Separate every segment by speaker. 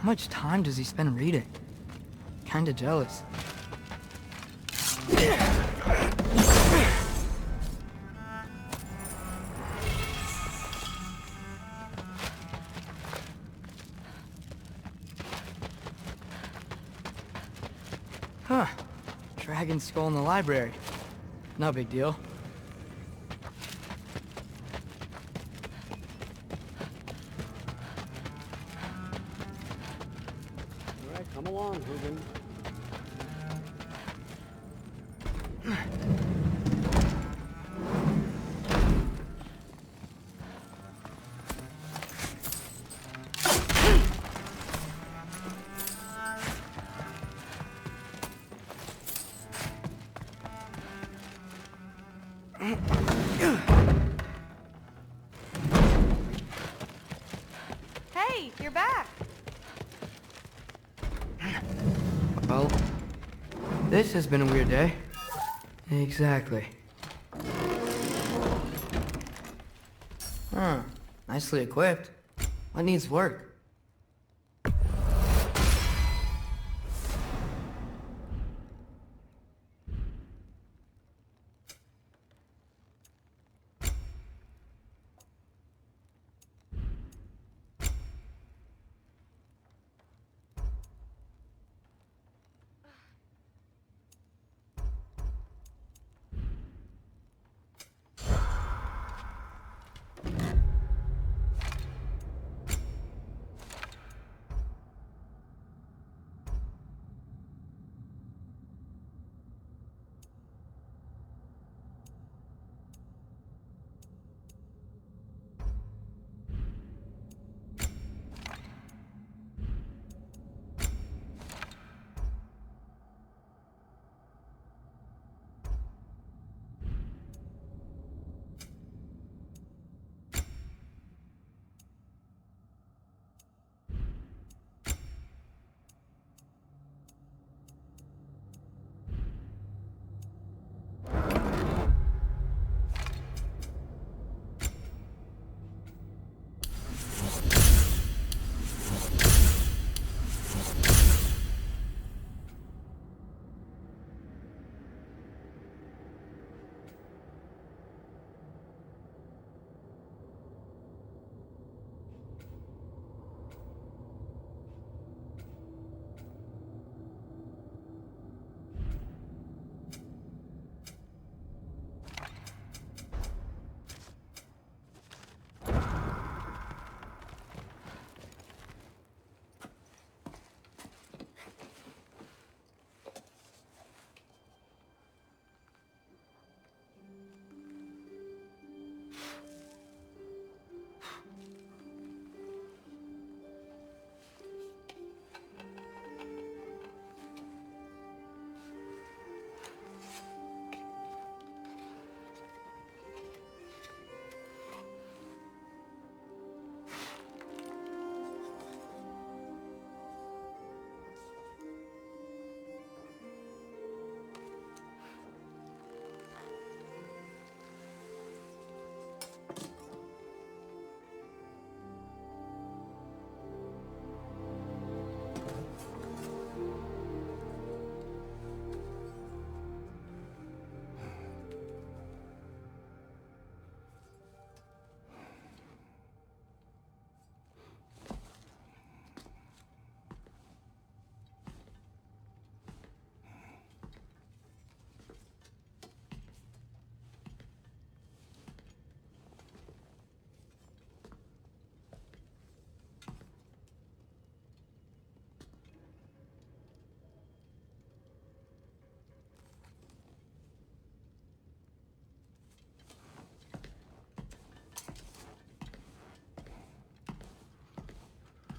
Speaker 1: much time does he spend reading? Kinda jealous. Huh. Dragon skull in the library. No big deal.
Speaker 2: Alright, come along, Ruben.
Speaker 3: Hey, you're back.
Speaker 1: Well, this has been a weird day. Exactly. Huh. Nicely equipped. What needs work?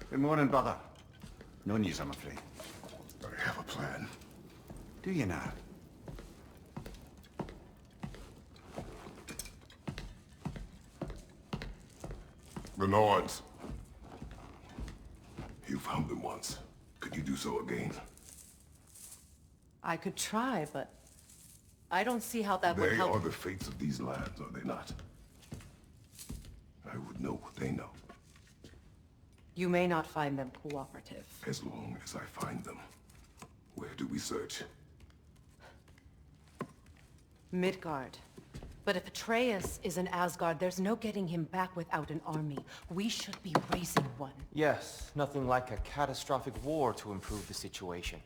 Speaker 4: Good morning, brother. No news, I'm afraid.
Speaker 5: I have a plan.
Speaker 4: Do you now?
Speaker 5: The Nords. You found them once. Could you do so again?
Speaker 6: I could try, but I don't see how that would
Speaker 5: They
Speaker 6: help.
Speaker 5: are the fates of these lands, are they not? I would know what they know.
Speaker 6: You may not find them cooperative.
Speaker 5: As long as I find them, where do we search?
Speaker 6: Midgard. But if Atreus is in Asgard, there's no getting him back without an army. We should be raising one.
Speaker 3: Yes, nothing like a catastrophic war to improve the situation.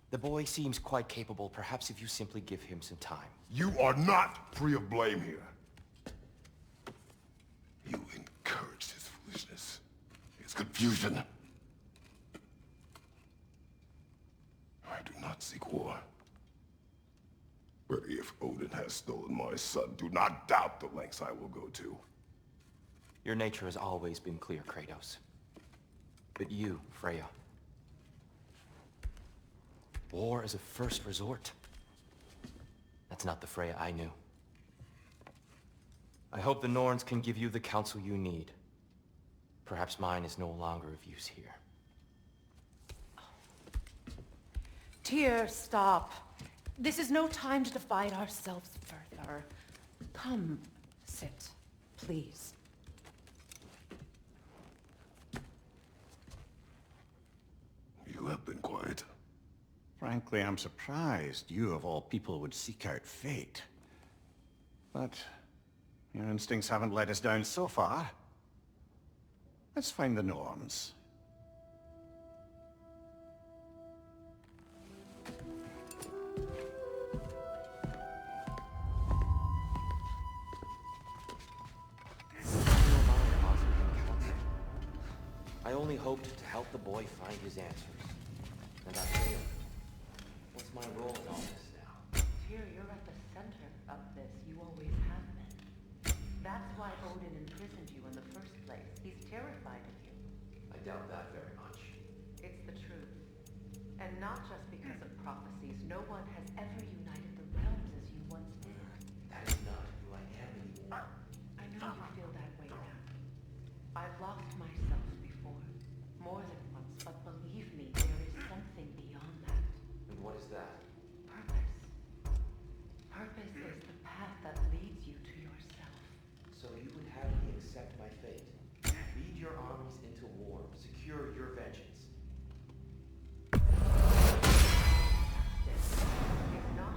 Speaker 3: The boy seems quite capable, perhaps if you simply give him some time.
Speaker 5: You are not free of blame here. You encouraged his foolishness, his confusion. I do not seek war. But if Odin has stolen my son, do not doubt the lengths I will go to.
Speaker 3: Your nature has always been clear, Kratos. But you, Freya. War is a first resort. That's not the Freya I knew. I hope the Norns can give you the counsel you need. Perhaps mine is no longer of use here.
Speaker 6: Tyr, stop. This is no time to divide ourselves further. Come, sit, please.
Speaker 5: You have been quiet.
Speaker 4: Frankly, I'm surprised you of all people would seek out fate. But your instincts haven't let us down so far. Let's find the Norns.
Speaker 3: I only hoped to help the boy find his answers. And I failed. What's my role in all this now?
Speaker 6: Tyr, you're at the center of this. You always have been. That's why Odin imprisoned you in the first place. He's terrified of you.
Speaker 3: I doubt that very much.
Speaker 6: It's the truth. And not just because of prophecies. No one has ever united the realms as you once did.
Speaker 3: That is not who I am anymore.
Speaker 6: I know you feel that way now. I've lost myself before. More than once, but believe me, there is something beyond that.
Speaker 3: And what is that?
Speaker 6: Purpose. Purpose is the path that leads you to yourself.
Speaker 3: So you would have me accept my fate. Lead your armies into war. Secure your vengeance.
Speaker 6: This is not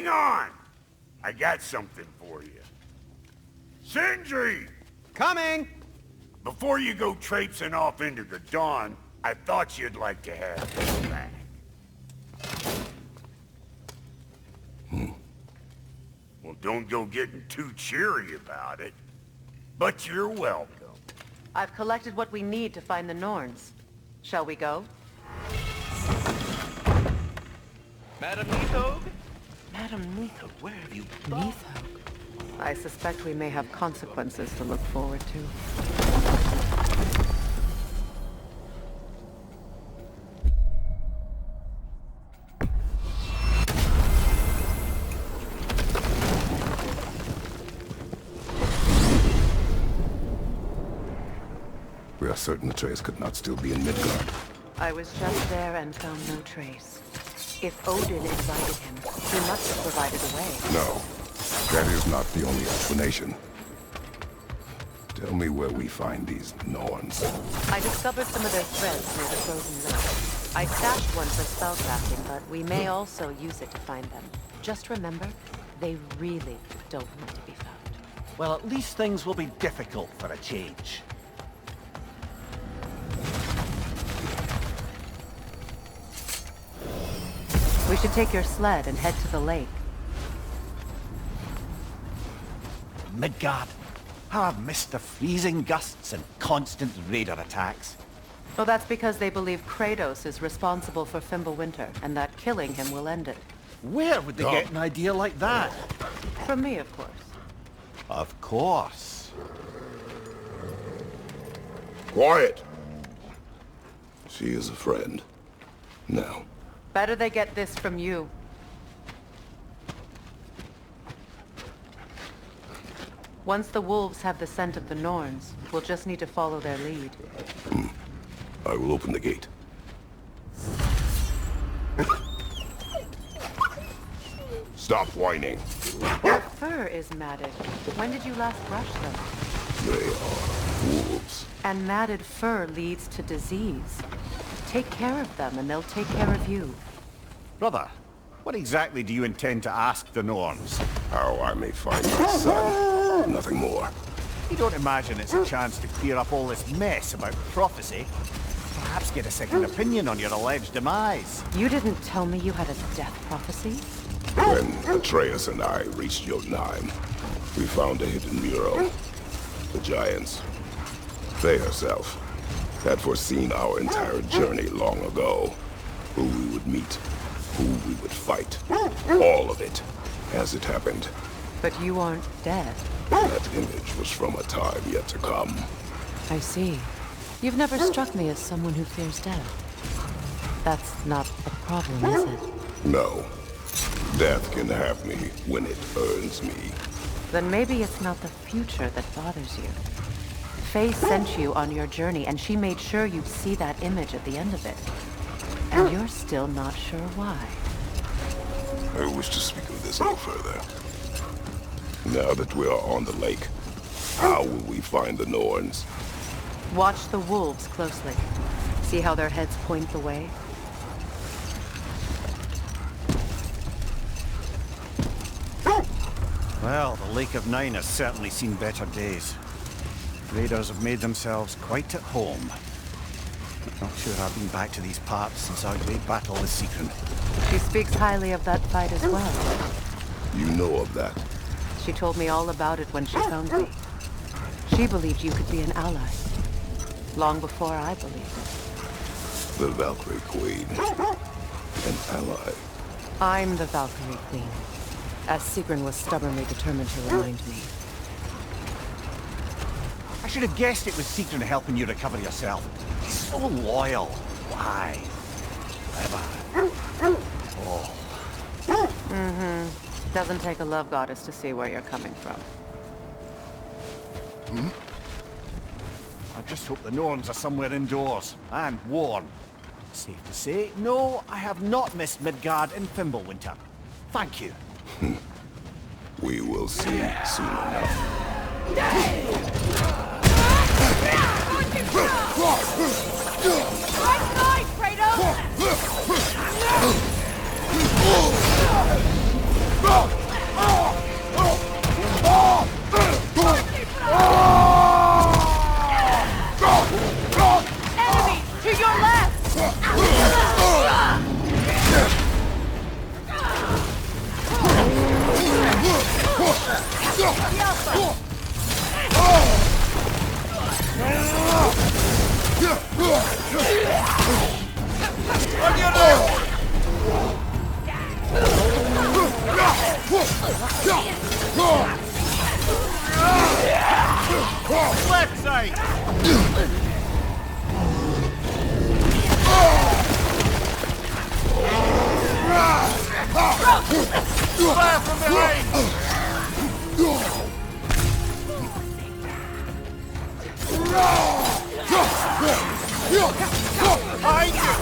Speaker 7: Hang on! I got something for you. Sindri!
Speaker 2: Coming!
Speaker 7: Before you go traipsing off into the dawn, I thought you'd like to have this back. Well, don't go getting too cheery about it. But you're welcome.
Speaker 6: I've collected what we need to find the Norns. Shall we go?
Speaker 8: Madam Neathog?
Speaker 6: Madam Neathog, where have you been?
Speaker 1: Neathog?
Speaker 6: I suspect we may have consequences to look forward to.
Speaker 5: We are certain Atreus could not still be in Midgard.
Speaker 6: I was just there and found no trace. If Odin invited him, he must have provided a way.
Speaker 5: No, that is not the only explanation. Tell me where we find these Norns.
Speaker 6: I discovered some of their threads near the frozen lake. I stashed one for spellcrafting, but we may also use it to find them. Just remember, they really don't want to be found.
Speaker 2: Well, at least things will be difficult for a change.
Speaker 6: We should take your sled and head to the lake.
Speaker 2: Midgard. How I've missed the freezing gusts and constant raider attacks.
Speaker 6: Well, that's because they believe Kratos is responsible for Fimbulwinter, and that killing him will end it.
Speaker 2: Where would they get an idea like that?
Speaker 6: From me, of course.
Speaker 2: Of course.
Speaker 5: Quiet! She is a friend. Now,
Speaker 6: Better they get this from you. Once the wolves have the scent of the Norns, we'll just need to follow their lead.
Speaker 5: I will open the gate. Stop whining.
Speaker 6: Their fur is matted. When did you last brush them?
Speaker 5: They are wolves.
Speaker 6: And matted fur leads to disease. Take care of them and they'll take care of you.
Speaker 4: Brother, what exactly do you intend to ask the Norns?
Speaker 5: How I may find my son. Nothing more.
Speaker 4: You don't imagine it's a chance to clear up all this mess about prophecy? Perhaps get a second opinion on your alleged demise.
Speaker 6: You didn't tell me you had a death prophecy?
Speaker 5: When Atreus and I reached Jotunheim, we found a hidden mural. The Giants, they herself, had foreseen our entire journey long ago. Who we would meet, who we would fight. All of it, as it happened.
Speaker 6: But you aren't dead.
Speaker 5: That image was from a time yet to come.
Speaker 6: I see. You've never struck me as someone who fears death. That's not a problem, is it?
Speaker 5: No. Death can have me when it earns me.
Speaker 6: Then maybe it's not the future that bothers you. Faye sent you on your journey, and she made sure you'd see that image at the end of it. And you're still not sure why.
Speaker 5: I wish to speak of this no further. Now that we are on the lake, how will we find the Norns?
Speaker 6: Watch the wolves closely. See how their heads point the way?
Speaker 4: Well, the Lake of Nine has certainly seen better days. Raiders have made themselves quite at home. Not sure I've been back to these parts since our great battle with Sigrun.
Speaker 6: She speaks highly of that fight as well.
Speaker 5: You know of that?
Speaker 6: She told me all about it when she found me. She believed you could be an ally. Long before I believed it.
Speaker 5: The Valkyrie Queen. An ally.
Speaker 6: I'm the Valkyrie Queen, as Sigrun was stubbornly determined to remind me.
Speaker 4: I should have guessed it was Sigrun helping you recover yourself. So loyal. Why? Clever. Oh.
Speaker 6: Doesn't take a love goddess to see where you're coming from.
Speaker 4: I just hope the Norns are somewhere indoors, and warm. Safe to say, no, I have not missed Midgard in Fimbulwinter. Thank you.
Speaker 5: We will see soon enough.
Speaker 6: Right side, Kratos!
Speaker 7: On your left! Left side! Fire from behind! Behind you!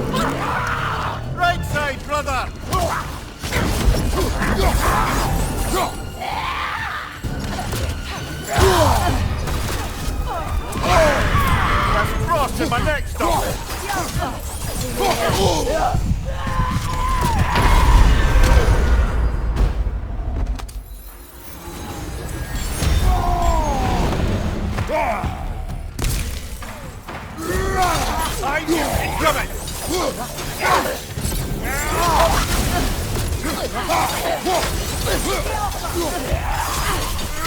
Speaker 7: Look out! Right side, brother! That's frost in my neck stop! I knew it coming!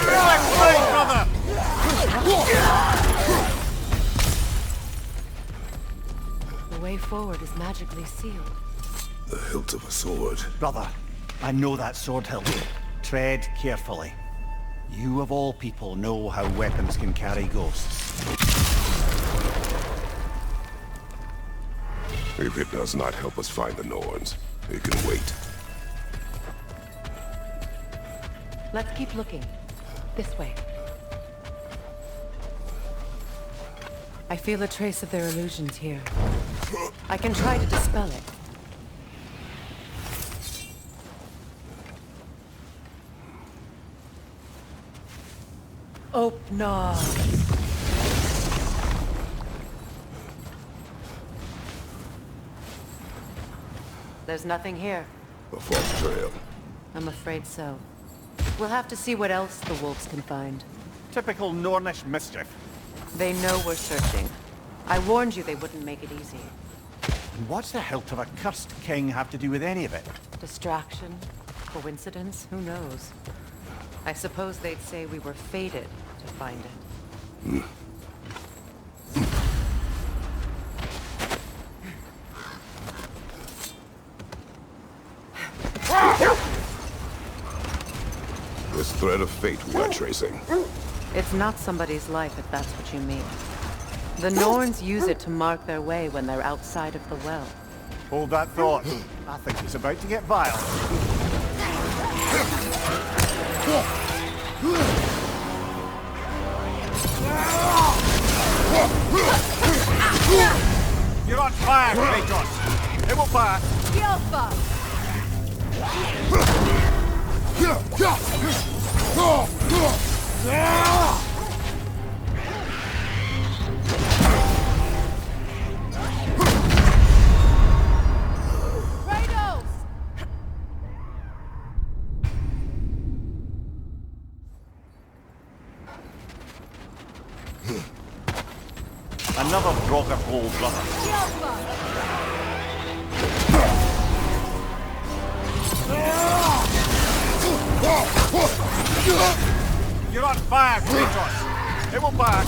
Speaker 7: Left side, brother!
Speaker 6: The way forward is magically sealed.
Speaker 5: The hilt of a sword.
Speaker 2: Brother, I know that sword hilt. Tread carefully. You of all people know how weapons can carry ghosts.
Speaker 5: If it does not help us find the Norns, it can wait.
Speaker 6: Let's keep looking. This way. I feel a trace of their illusions here. I can try to dispel it. Opnar. There's nothing here.
Speaker 5: A false trail.
Speaker 6: I'm afraid so. We'll have to see what else the wolves can find.
Speaker 2: Typical Nornish mischief.
Speaker 6: They know we're searching. I warned you they wouldn't make it easy.
Speaker 2: And what's the hilt of a cursed king have to do with any of it?
Speaker 6: Distraction? Coincidence? Who knows? I suppose they'd say we were fated to find it.
Speaker 5: This thread of fate we are tracing.
Speaker 6: It's not somebody's life, if that's what you mean. The Norns use it to mark their way when they're outside of the well.
Speaker 2: Hold that thought. I think it's about to get violent. You're on fire, Kratos! It will pass! Another Draugr hole, brother. You're on fire, Kratos! It will pass!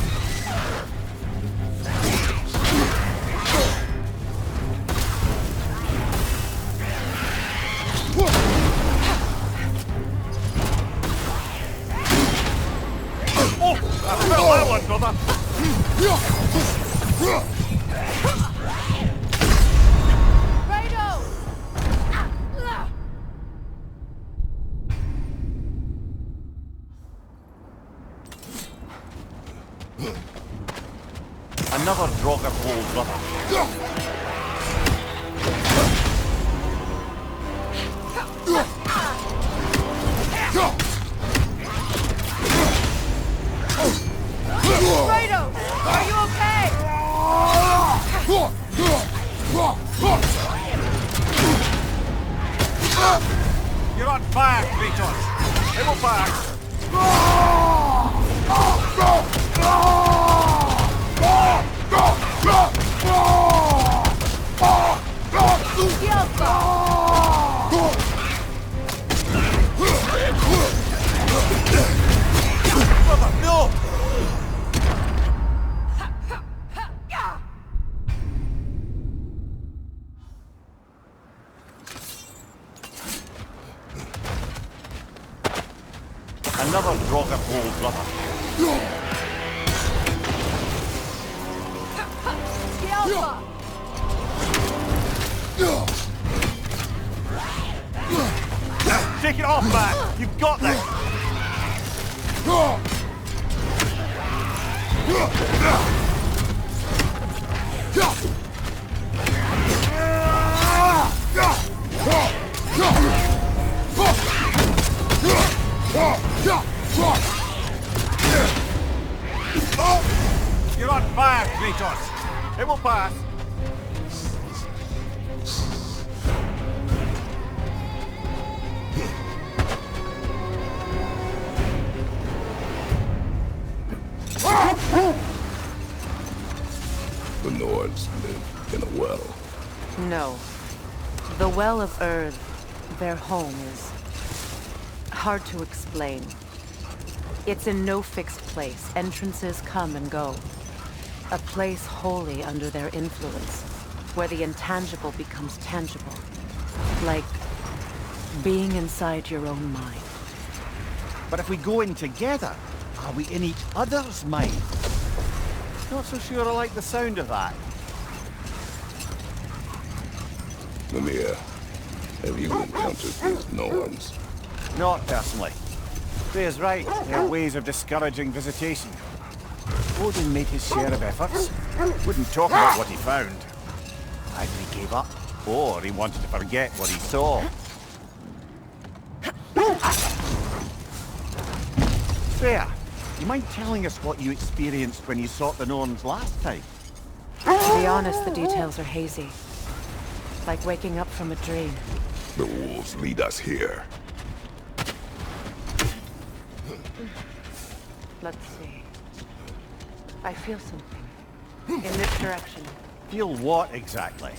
Speaker 2: Oh! I felt that one, brother! Another Draugr hole, brother.
Speaker 9: Kratos! Are you okay?
Speaker 4: You're on fire, Kratos! They will pass!
Speaker 2: Brother, no! Another rock of hole, brother. Take it off, man! You've got this!
Speaker 4: You're on fire, Kratos! It will pass!
Speaker 5: The Norns live in a well.
Speaker 6: No. The Well of Earth, their home, is hard to explain. It's in no fixed place. Entrances come and go. A place wholly under their influence, where the intangible becomes tangible. Like being inside your own mind.
Speaker 2: But if we go in together, are we in each other's mind? Not so sure I like the sound of that.
Speaker 5: Mimir, have you encountered these Norns?
Speaker 2: Not personally. Freya's right. They have ways of discouraging visitation. Odin made his share of efforts. Wouldn't talk about what he found. Either he gave up, or he wanted to forget what he saw. Freya, you mind telling us what you experienced when you sought the Norns last time?
Speaker 6: To be honest, the details are hazy. Like waking up from a dream.
Speaker 5: The wolves lead us here.
Speaker 6: Let's see. I feel something. In this direction.
Speaker 2: Feel what exactly?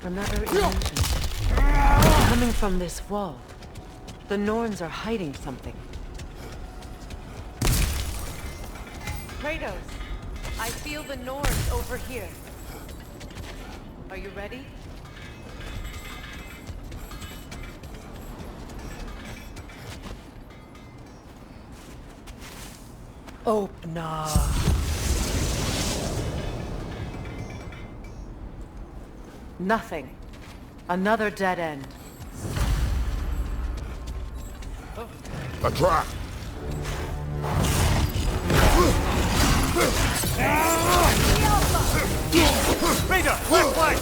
Speaker 6: Another illusion. Coming from this wall. The Norns are hiding something. Kratos! I feel the Norns over here. Are you ready? Open. Nothing. Another dead end.
Speaker 5: A trap!
Speaker 2: Raider, left flank!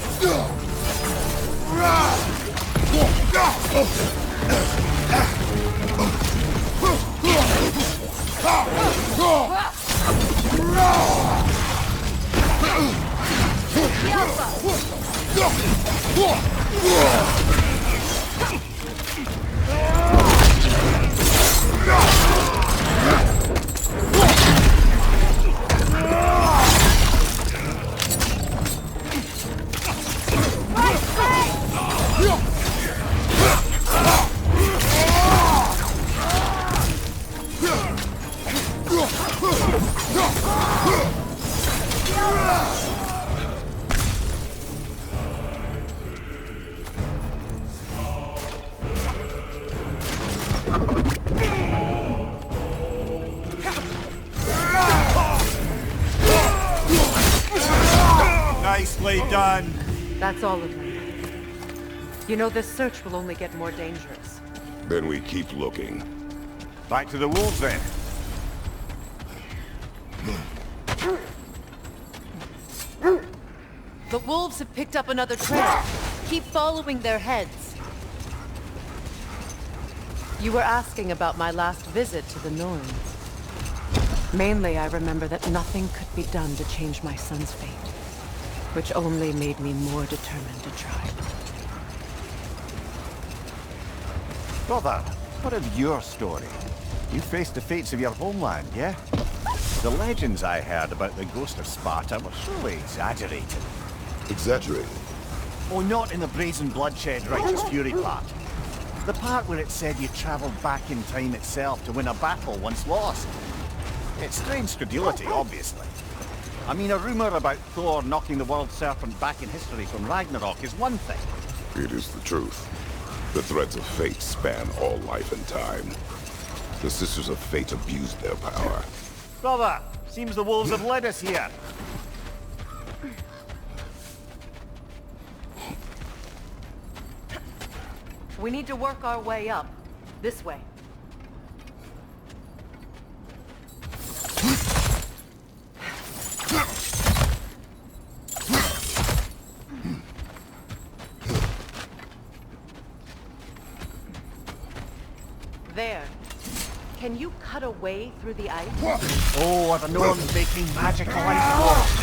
Speaker 2: Nicely done.
Speaker 6: That's all of them. You know, this search will only get more dangerous.
Speaker 5: Then we keep looking.
Speaker 2: Back to the wolves then.
Speaker 6: The wolves have picked up another trail. Keep following their heads. You were asking about my last visit to the Norns. Mainly, I remember that nothing could be done to change my son's fate, which only made me more determined to try.
Speaker 2: Brother, what of your story? You faced the fates of your homeland, yeah? The legends I heard about the ghost of Sparta were surely exaggerated.
Speaker 5: Exaggerated?
Speaker 2: Oh, not in the brazen bloodshed righteous fury part. The part where it said you travelled back in time itself to win a battle once lost. It's strange credulity, obviously. I mean, a rumour about Thor knocking the world serpent back in history from Ragnarok is one thing.
Speaker 5: It is the truth. The threads of fate span all life and time. The Sisters of Fate abused their power.
Speaker 2: Brother, seems the wolves have led us here.
Speaker 6: We need to work our way up. This way. There. Can you cut a way through the ice?
Speaker 2: Oh, are the Norns making magical ice walls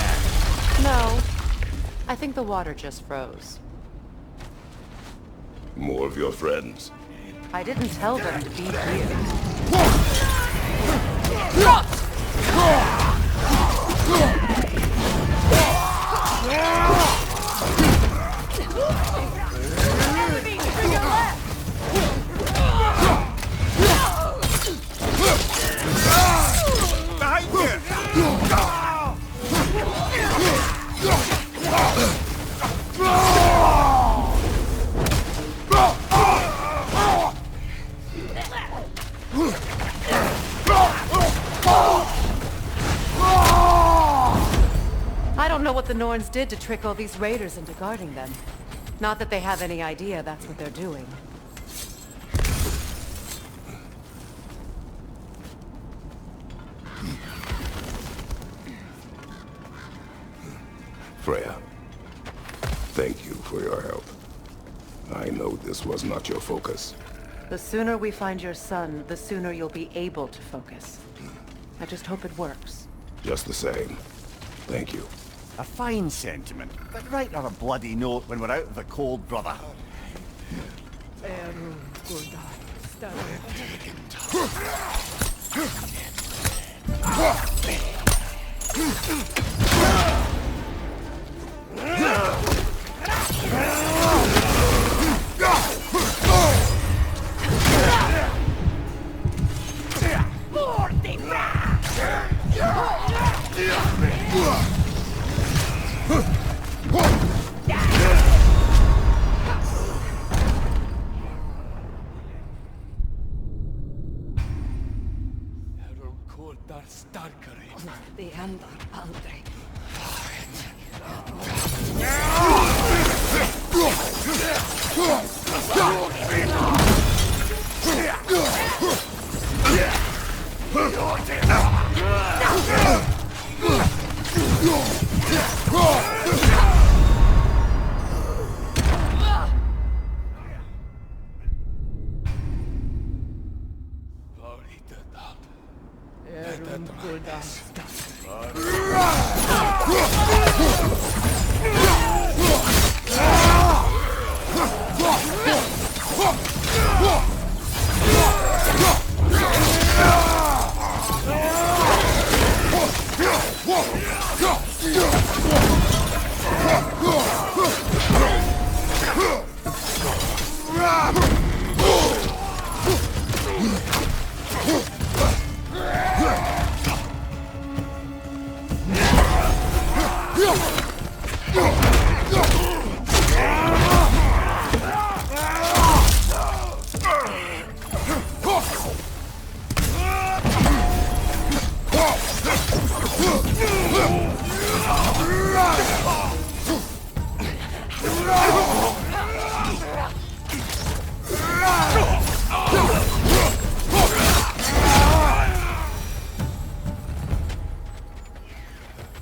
Speaker 2: now?
Speaker 6: No. I think the water just froze.
Speaker 5: More of your friends.
Speaker 6: I didn't tell them to be here. I don't know what the Norns did to trick all these raiders into guarding them. Not that they have any idea that's what they're doing.
Speaker 5: Freya, thank you for your help. I know this was not your focus.
Speaker 6: The sooner we find your son, the sooner you'll be able to focus. I just hope it works.
Speaker 5: Just the same. Thank you.
Speaker 2: A fine sentiment, but write her a bloody note when we're out of the cold, brother.
Speaker 6: Det händer aldrig.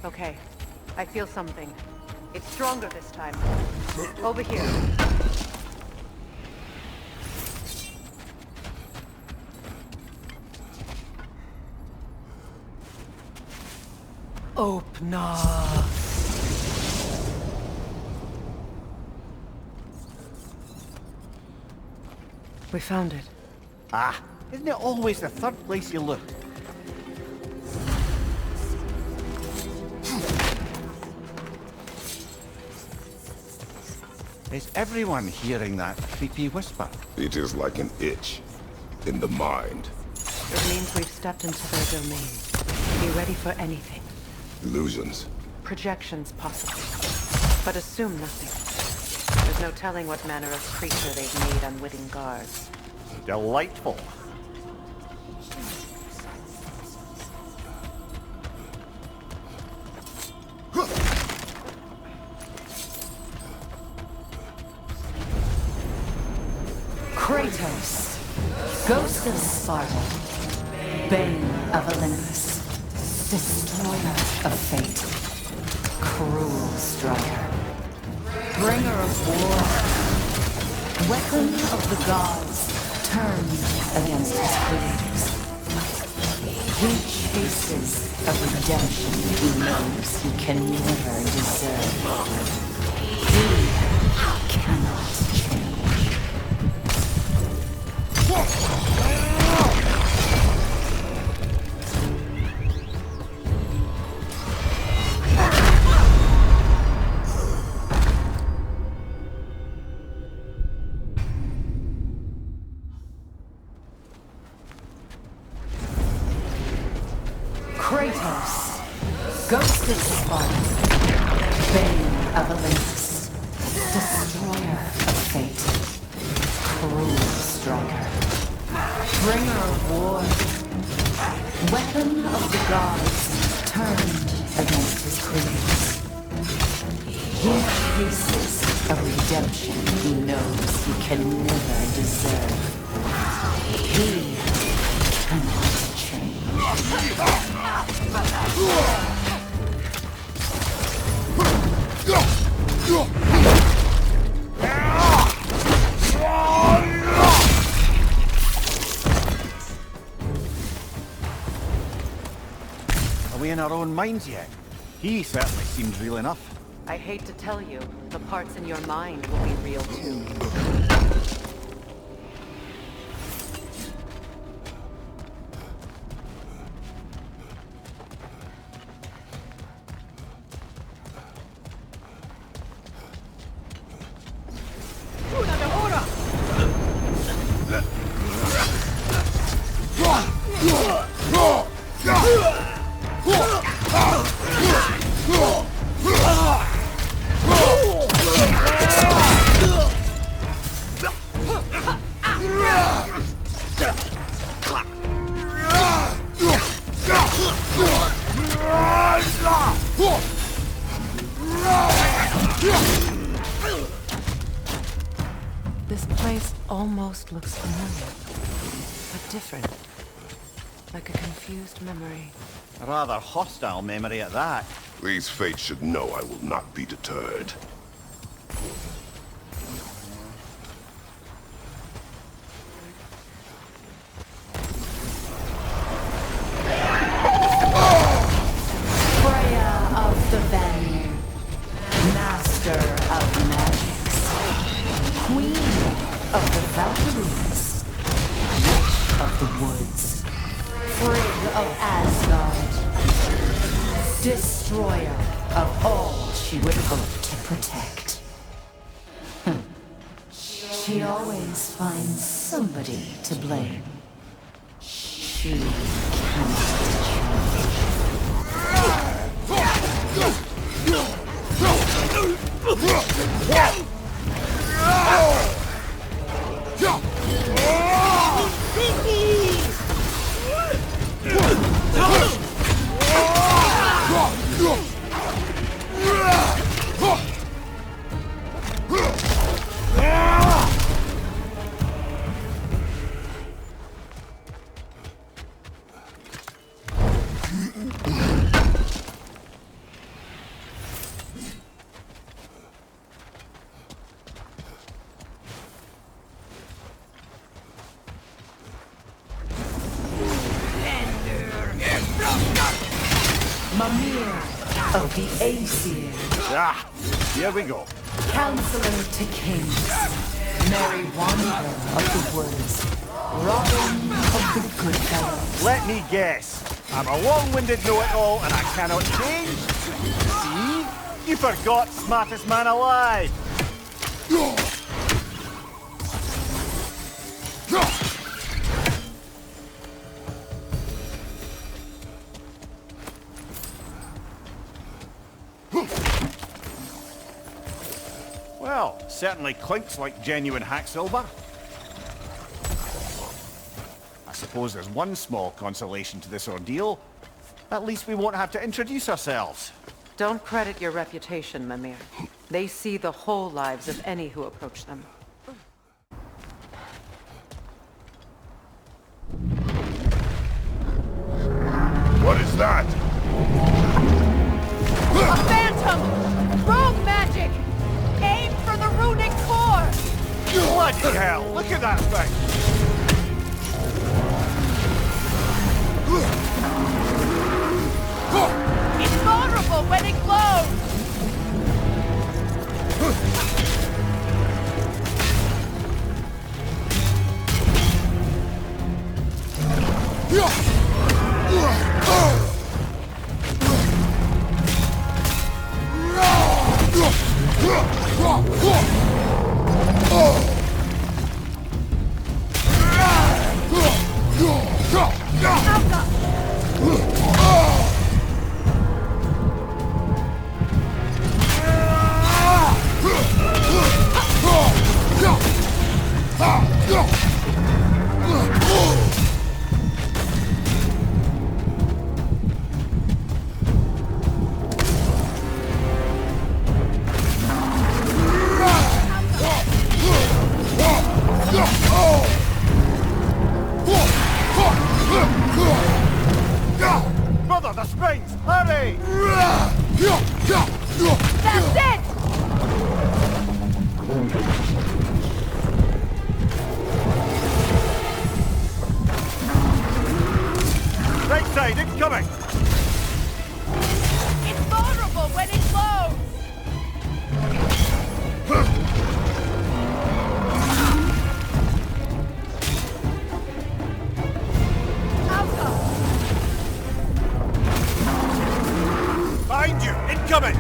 Speaker 6: Okay, I feel something. It's stronger this time. Over here. Öppna! We found it.
Speaker 2: Ah, isn't it always the third place you look? Is everyone hearing that creepy whisper?
Speaker 5: It is like an itch in the mind.
Speaker 6: It means we've stepped into their domain. Be ready for anything.
Speaker 5: Illusions.
Speaker 6: Projections, possibly. But assume nothing. There's no telling what manner of creature they've made unwitting guards.
Speaker 2: Delightful.
Speaker 9: Kratos, Ghost of Sparta, Bane of Olympus, Destroyer of Fate, Cruel Striker, Bringer of War, Weapon of the Gods, turned against his creators. He chases a redemption he knows he can never deserve. He cannot change. Kratos, Ghost of Sparta, Bane of Olympus, Destroyer of Fate, Cruel Striker, Bringer of War, Weapon of the Gods, turned against his creators. He faces a redemption he knows he can never deserve. He cannot change.
Speaker 2: Are we in our own minds yet? He certainly seems real enough.
Speaker 6: I hate to tell you, the parts in your mind will be real too. This place almost looks familiar, but different. Like a confused memory.
Speaker 2: A rather hostile memory at that.
Speaker 5: These fates should know I will not be deterred.
Speaker 9: Freya of the Vanir, Master of Magics, Queen of the Valkyries, Witch of the Woods, Frigg of Asgard, Destroyer of all she would hope to protect. She always finds somebody to blame. She cannot Mimir of the Aesir,
Speaker 2: Ah, here we go.
Speaker 9: Counselor to Kings, Merry Wanderer of the Woods, Robin of the good fellow.
Speaker 2: Let me guess. I'm a long-winded know-it-all and I cannot change? See? You forgot smartest man alive. Well, certainly clinks like genuine hack silver. I suppose there's one small consolation to this ordeal. At least we won't have to introduce ourselves.
Speaker 6: Don't credit your reputation, Mimir. They see the whole lives of any who approach them.
Speaker 5: What is that?
Speaker 10: A phantom! Rogue magic! Aim for the runic core!
Speaker 2: Bloody hell, look at that thing!
Speaker 10: It's vulnerable when it glows!
Speaker 2: Brother, the springs! Hurry!
Speaker 10: That's it!
Speaker 2: Right side, incoming!
Speaker 10: It's vulnerable when it glows!
Speaker 2: Behind you, incoming!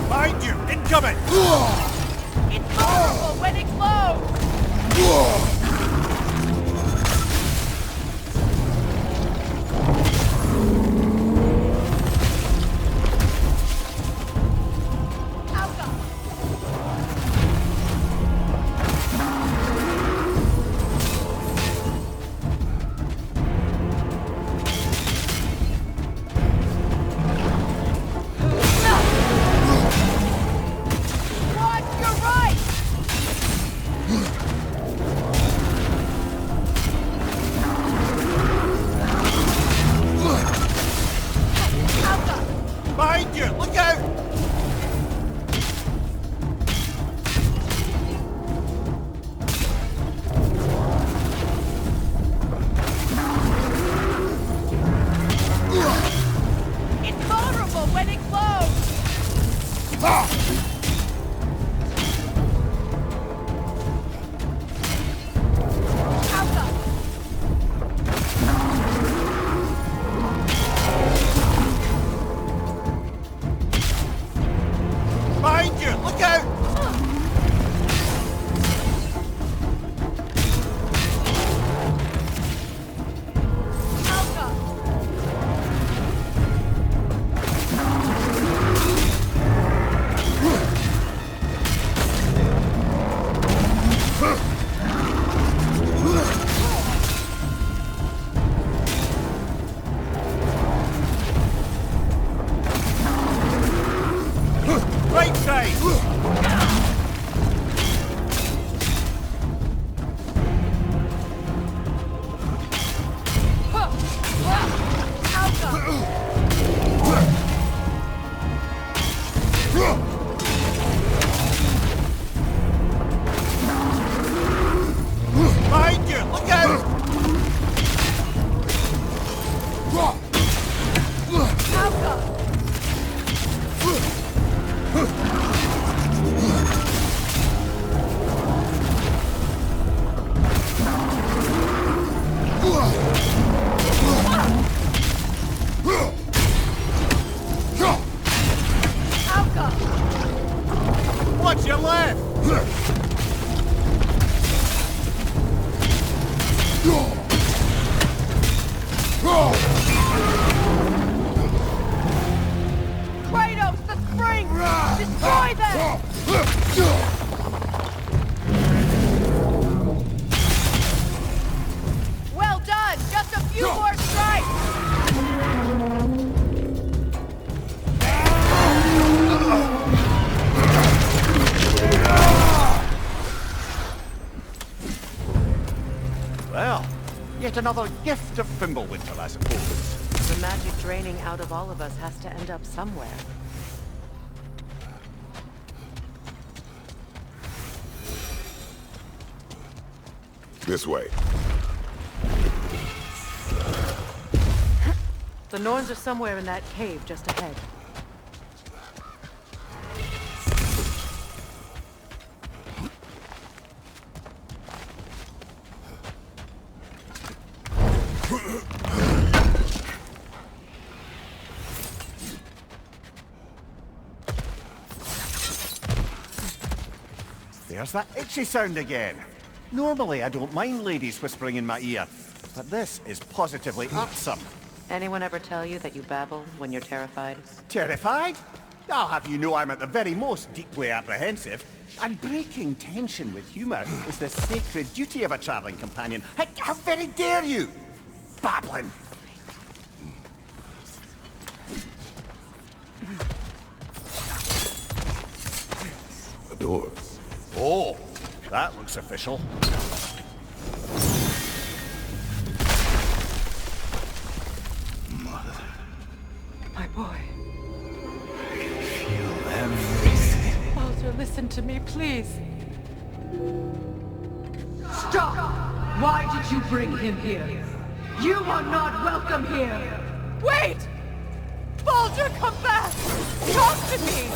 Speaker 2: Behind you, incoming!
Speaker 10: It's vulnerable when it glows! Watch your right!
Speaker 2: left!
Speaker 10: Kratos, the spring! Destroy them! Well done! Just a few more strikes!
Speaker 2: Well, yet another gift of Fimbulwinter, I suppose.
Speaker 6: The magic draining out of all of us has to end up somewhere.
Speaker 5: This way.
Speaker 6: The Norns are somewhere in that cave just ahead.
Speaker 2: There's that itchy sound again. Normally I don't mind ladies whispering in my ear, but this is positively irksome.
Speaker 6: Anyone ever tell you that you babble when you're terrified?
Speaker 2: Terrified? I'll have you know I'm at the very most deeply apprehensive. And breaking tension with humour is the sacred duty of a travelling companion. How very dare you! Babbling!
Speaker 5: A door.
Speaker 2: Oh, that looks official.
Speaker 1: Mother.
Speaker 6: My boy.
Speaker 1: I can feel everything.
Speaker 6: Walter, listen to me, please.
Speaker 10: Stop! Why did you bring him here? You are not welcome here! Wait! Baldur, come back! Talk to me!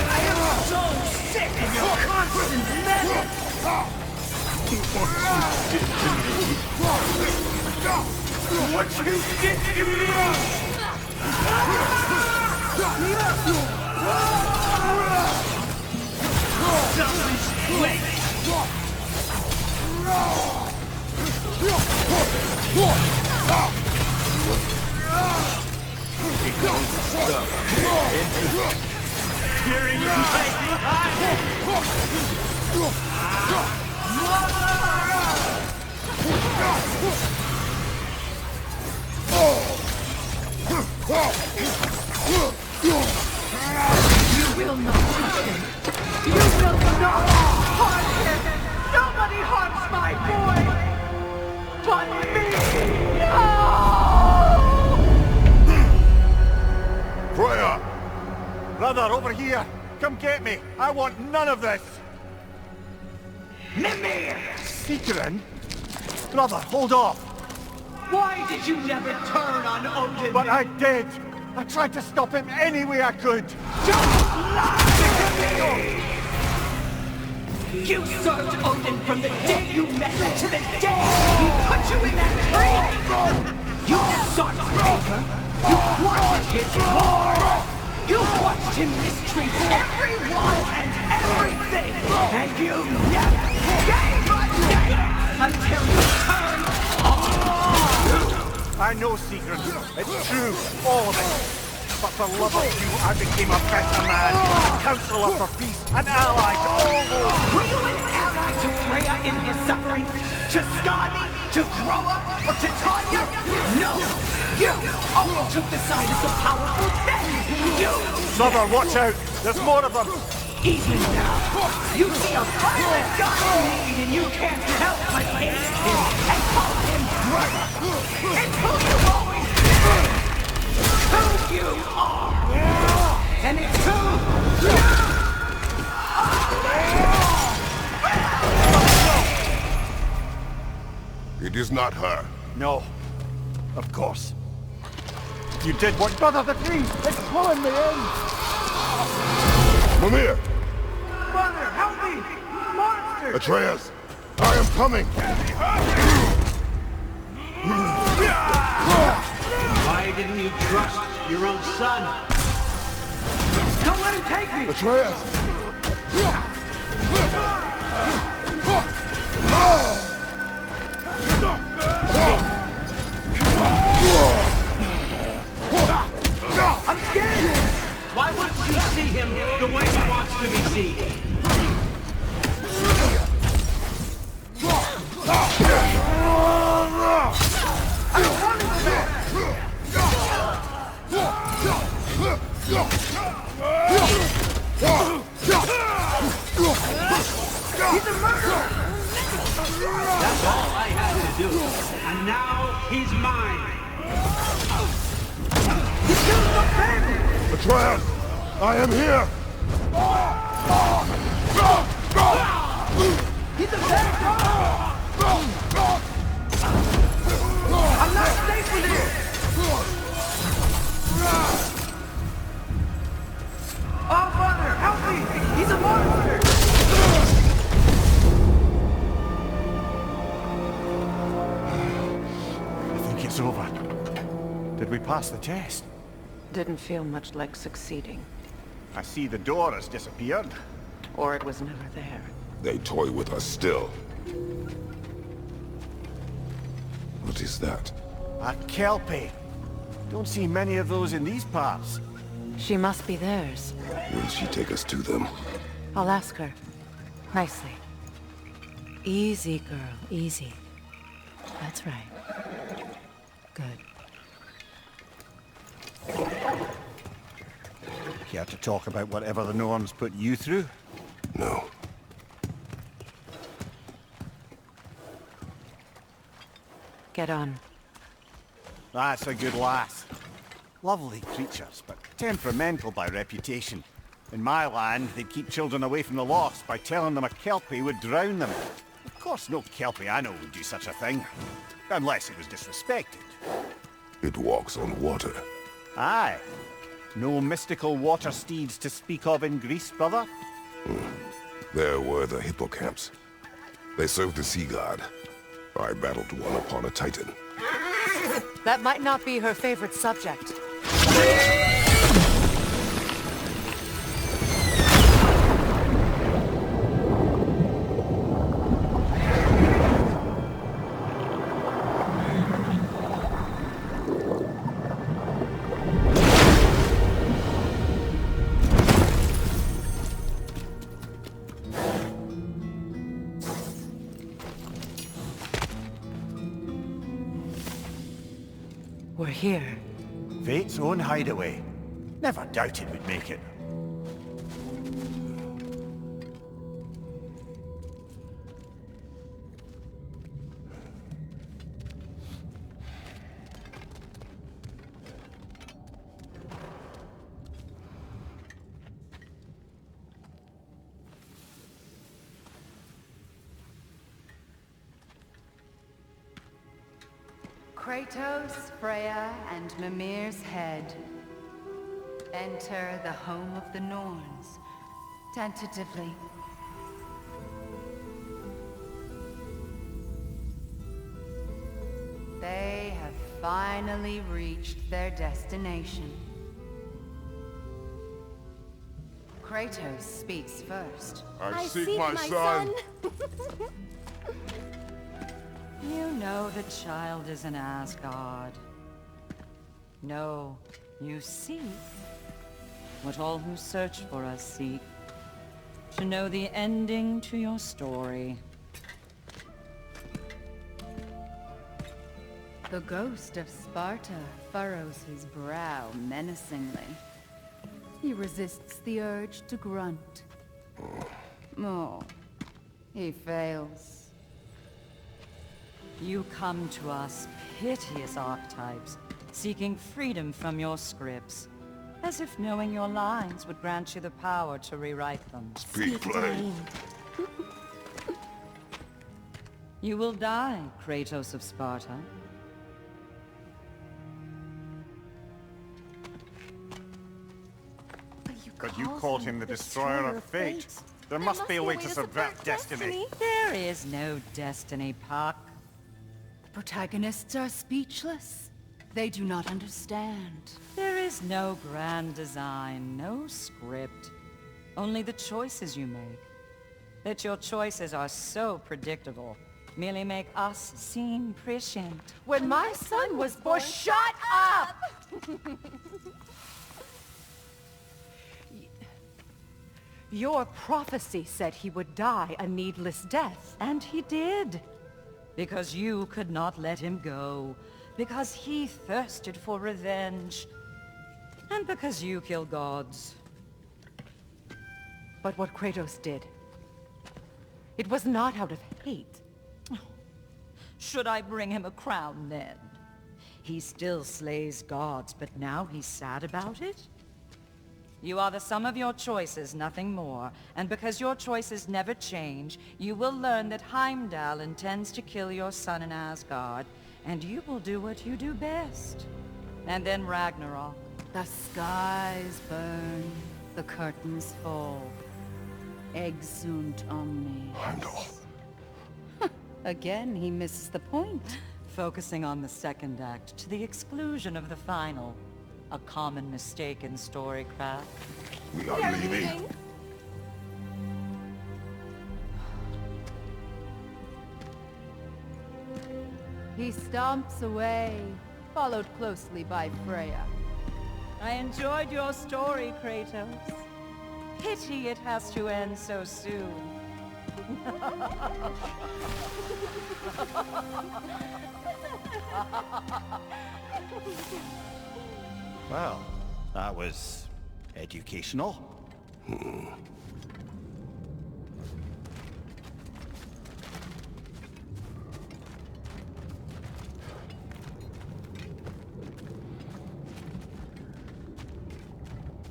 Speaker 9: I am so sick of your constant meddling!
Speaker 7: What you did to me!
Speaker 10: You will not touch him! You will not harm him! Nobody harms my boy! But me! No!
Speaker 2: Freya! Brother, over here! Come get me! I want none of this!
Speaker 9: Mimir!
Speaker 2: Seekerin? Brother, hold off!
Speaker 9: Why did you never turn on Odin?
Speaker 2: But I did! I tried to stop him any way I could!
Speaker 9: Don't lie to me! You served Odin from the day you met him to the day he put you in that tree! You sought favor! You wanted his war! You watched him mistreat everyone and everything! And you never gave a damn until you turned on!
Speaker 2: I know, Seeker. It's true, all of it. But for love of you, I became a better man, a counselor for peace, an ally to all those.
Speaker 9: Were you an ally to Freya in his suffering? To Skadi? To Groa? Or to Tanya? No! You only took the side of the powerful then! You!
Speaker 2: Brother, watch out! There's more of them!
Speaker 9: Easy now! You see a violent guy in need and you can't help but hate him and call him brother! It's who you've always been! Who you are! And it's who you are!
Speaker 5: It is not her.
Speaker 2: No. Of course. You did what Brother the Tree! It's pulling me in!
Speaker 5: Mimir!
Speaker 9: Brother, help me! Monster!
Speaker 5: Atreus! I am coming!
Speaker 9: My Why didn't you trust your own son? Don't let him take me!
Speaker 5: Atreus!
Speaker 9: I'm scared! Why wouldn't you see him the way he wants to be seen? He's a murderer! That's all I had to do. And now he's mine. He killed my family!
Speaker 5: Atreus! I am here!
Speaker 9: He's a bad guy! I'm not safe with him! Oh, Father, help me! He's a monster!
Speaker 2: I think it's over. Did we pass the test?
Speaker 6: Didn't feel much like succeeding.
Speaker 2: I see the door has disappeared.
Speaker 6: Or it was never there.
Speaker 5: They toy with us still. What is that?
Speaker 2: A Kelpie. Don't see many of those in these parts.
Speaker 6: She must be theirs.
Speaker 5: Will she take us to them?
Speaker 6: I'll ask her. Nicely. Easy, girl. Easy. That's right. Good.
Speaker 2: Care to talk about whatever the Norns put you through?
Speaker 5: No.
Speaker 6: Get on.
Speaker 2: That's a good lass. Lovely creatures, but temperamental by reputation. In my land, they'd keep children away from the lost by telling them a Kelpie would drown them. Of course, no Kelpie I know would do such a thing. Unless it was disrespected.
Speaker 5: It walks on water.
Speaker 2: Aye. No mystical water steeds to speak of in Greece, brother?
Speaker 5: There were the hippocamps. They served the sea god. I battled one upon a titan.
Speaker 6: That might not be her favorite subject. We're here.
Speaker 2: Fate's own hideaway. Never doubted we'd make it.
Speaker 10: Kratos, Freya, and Mimir's head. Enter the home of the Norns, tentatively. They have finally reached their destination. Kratos speaks first.
Speaker 5: I seek my son.
Speaker 10: You know the child is in Asgard. No, you seek what all who search for us seek. To know the ending to your story. The ghost of Sparta furrows his brow menacingly. He resists the urge to grunt. Oh, he fails. You come to us, piteous archetypes, seeking freedom from your scripts, as if knowing your lines would grant you the power to rewrite them.
Speaker 5: Speak plain.
Speaker 10: You will die, Kratos of Sparta.
Speaker 2: But you called him the destroyer of fate. There must be a way to subvert destiny.
Speaker 10: There is no destiny, Puck. The protagonists are speechless.
Speaker 11: They do not understand.
Speaker 10: There is no grand design, no script. Only the choices you make. That your choices are so predictable merely make us seem prescient.
Speaker 6: When my son was born... Shut up! Your prophecy said he would die a needless death.
Speaker 10: And he did. Because you could not let him go. Because he thirsted for revenge. And because you kill gods.
Speaker 6: But what Kratos did, it was not out of hate.
Speaker 10: Should I bring him a crown then? He still slays gods, but now he's sad about it? You are the sum of your choices, nothing more. And because your choices never change, you will learn that Heimdall intends to kill your son in Asgard, and you will do what you do best. And then Ragnarok.
Speaker 11: The skies burn, the curtains fall. Exunt omnes.
Speaker 5: Heimdall.
Speaker 11: Again, he misses the point.
Speaker 10: Focusing on the second act to the exclusion of the final. A common mistake in storycraft.
Speaker 5: We are leaving.
Speaker 11: He stomps away, followed closely by Freya.
Speaker 10: I enjoyed your story, Kratos. Pity it has to end so soon.
Speaker 2: Well, that was educational.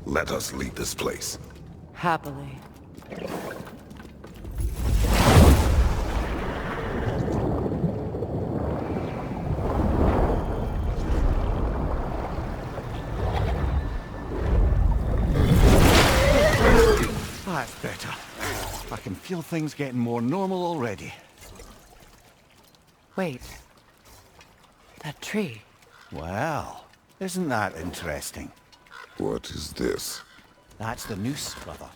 Speaker 5: Let us leave this place.
Speaker 6: Happily.
Speaker 2: That's better. I can feel things getting more normal already.
Speaker 6: Wait. That tree.
Speaker 2: Well, isn't that interesting?
Speaker 5: What is this?
Speaker 2: That's the noose, brother.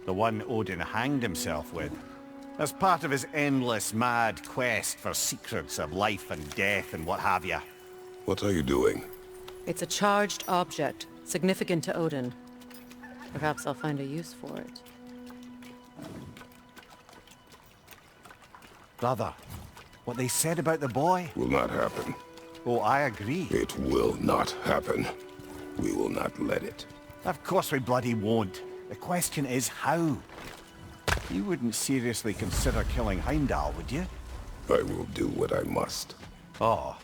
Speaker 2: The one Odin hanged himself with. As part of his endless, mad quest for secrets of life and death and what have you.
Speaker 5: What are you doing?
Speaker 6: It's a charged object, significant to Odin. Perhaps I'll find a use for it.
Speaker 2: Brother, what they said about the boy?
Speaker 5: Will not happen.
Speaker 2: Oh, I agree.
Speaker 5: It will not happen. We will not let it.
Speaker 2: Of course we bloody won't. The question is how? You wouldn't seriously consider killing Heimdall, would you?
Speaker 5: I will do what I must.
Speaker 2: Oh,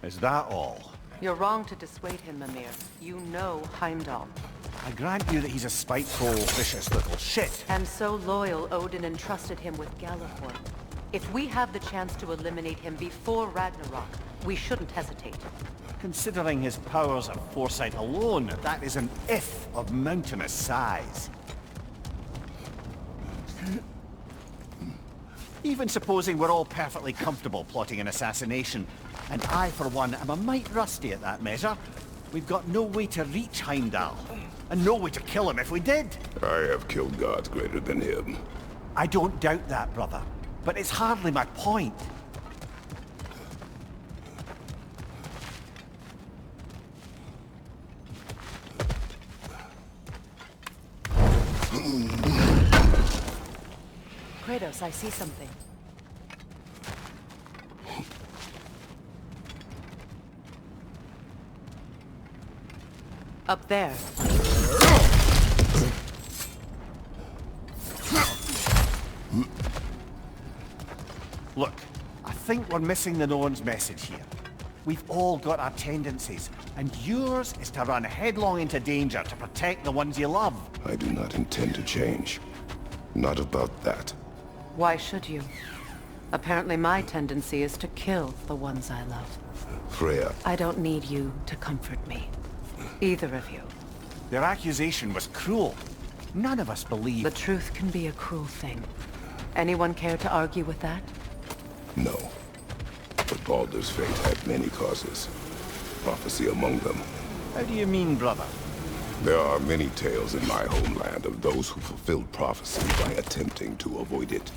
Speaker 2: is that all?
Speaker 6: You're wrong to dissuade him, Mimir. You know Heimdall.
Speaker 2: I grant you that he's a spiteful, vicious little shit.
Speaker 6: And so loyal, Odin entrusted him with Gjallarhorn. If we have the chance to eliminate him before Ragnarok, we shouldn't hesitate.
Speaker 2: Considering his powers of foresight alone, that is an if of mountainous size. Even supposing we're all perfectly comfortable plotting an assassination, and I, for one, am a mite rusty at that measure, we've got no way to reach Heimdall, and no way to kill him if we did.
Speaker 5: I have killed gods greater than him.
Speaker 2: I don't doubt that, brother, but it's hardly my point.
Speaker 6: Kratos, I see something. Up there.
Speaker 2: Look, I think we're missing the Norn's message here. We've all got our tendencies, and yours is to run headlong into danger to protect the ones you love.
Speaker 5: I do not intend to change. Not about that.
Speaker 6: Why should you? Apparently my tendency is to kill the ones I love.
Speaker 5: Freya.
Speaker 6: I don't need you to comfort me. Either of you.
Speaker 2: Their accusation was cruel. None of us believe...
Speaker 6: The truth can be a cruel thing. Anyone care to argue with that?
Speaker 5: No. But Baldur's fate had many causes. prophecy among them.
Speaker 2: How do you mean, brother?
Speaker 5: There are many tales in my homeland of those who fulfilled prophecy by attempting to avoid it.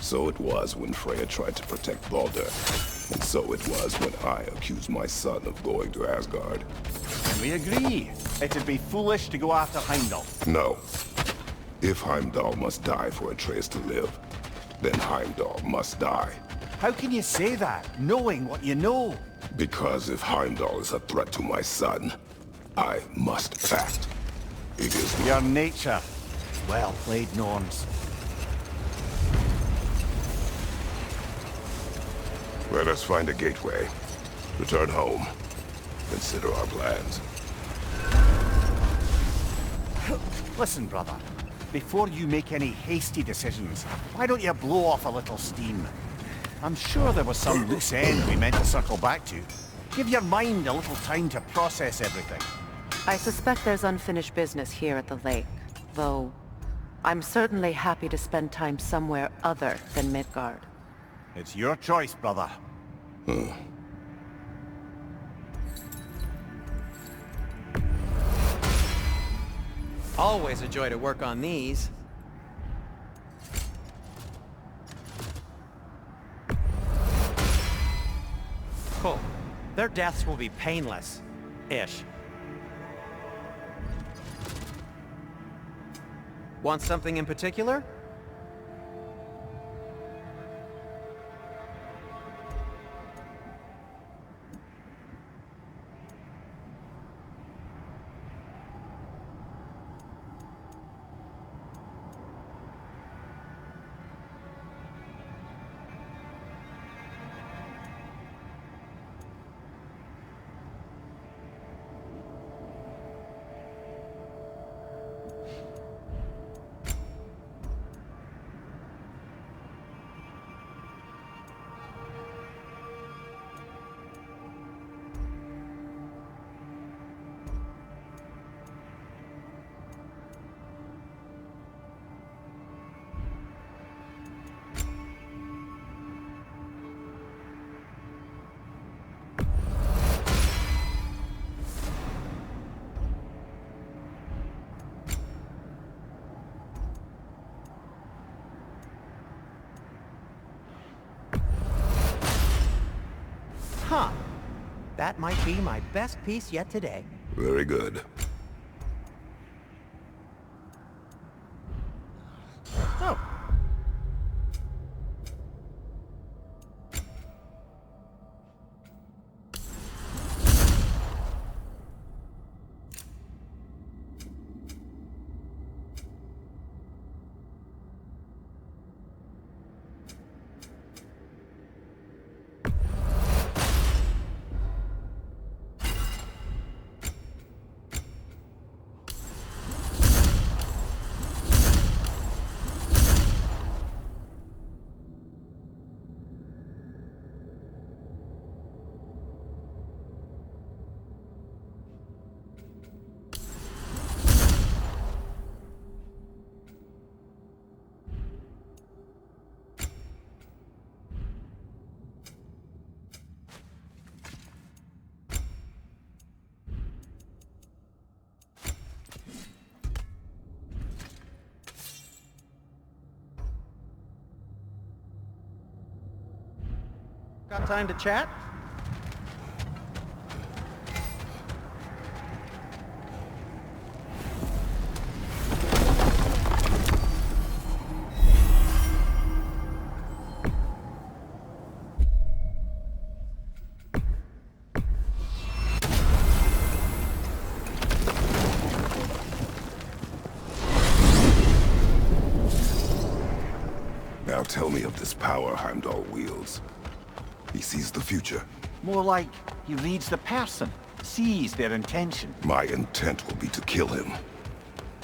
Speaker 5: So it was when Freya tried to protect Baldur, and so it was when I accused my son of going to Asgard.
Speaker 2: And we agree. It'd be foolish to go after Heimdall.
Speaker 5: No. If Heimdall must die for Atreus to live, then Heimdall must die.
Speaker 2: How can you say that, knowing what you know?
Speaker 5: Because if Heimdall is a threat to my son, I must act. It is
Speaker 2: your nature. Well played, Norns.
Speaker 5: Let us find a gateway. Return home. Consider our plans.
Speaker 2: Listen, brother. Before you make any hasty decisions, why don't you blow off a little steam? I'm sure there was some loose end we meant to circle back to. Give your mind a little time to process everything.
Speaker 6: I suspect there's unfinished business here at the lake, though I'm certainly happy to spend time somewhere other than Midgard.
Speaker 2: It's your choice, brother.
Speaker 1: Always a joy to work on these. Cool. Their deaths will be painless-ish. Want something in particular? Huh. That might be my best piece yet today.
Speaker 5: Very good.
Speaker 1: Oh. Got time to chat?
Speaker 5: Now tell me of this power Heimdall wields. He sees the future.
Speaker 2: More like he reads the person, sees their intention.
Speaker 5: My intent will be to kill him.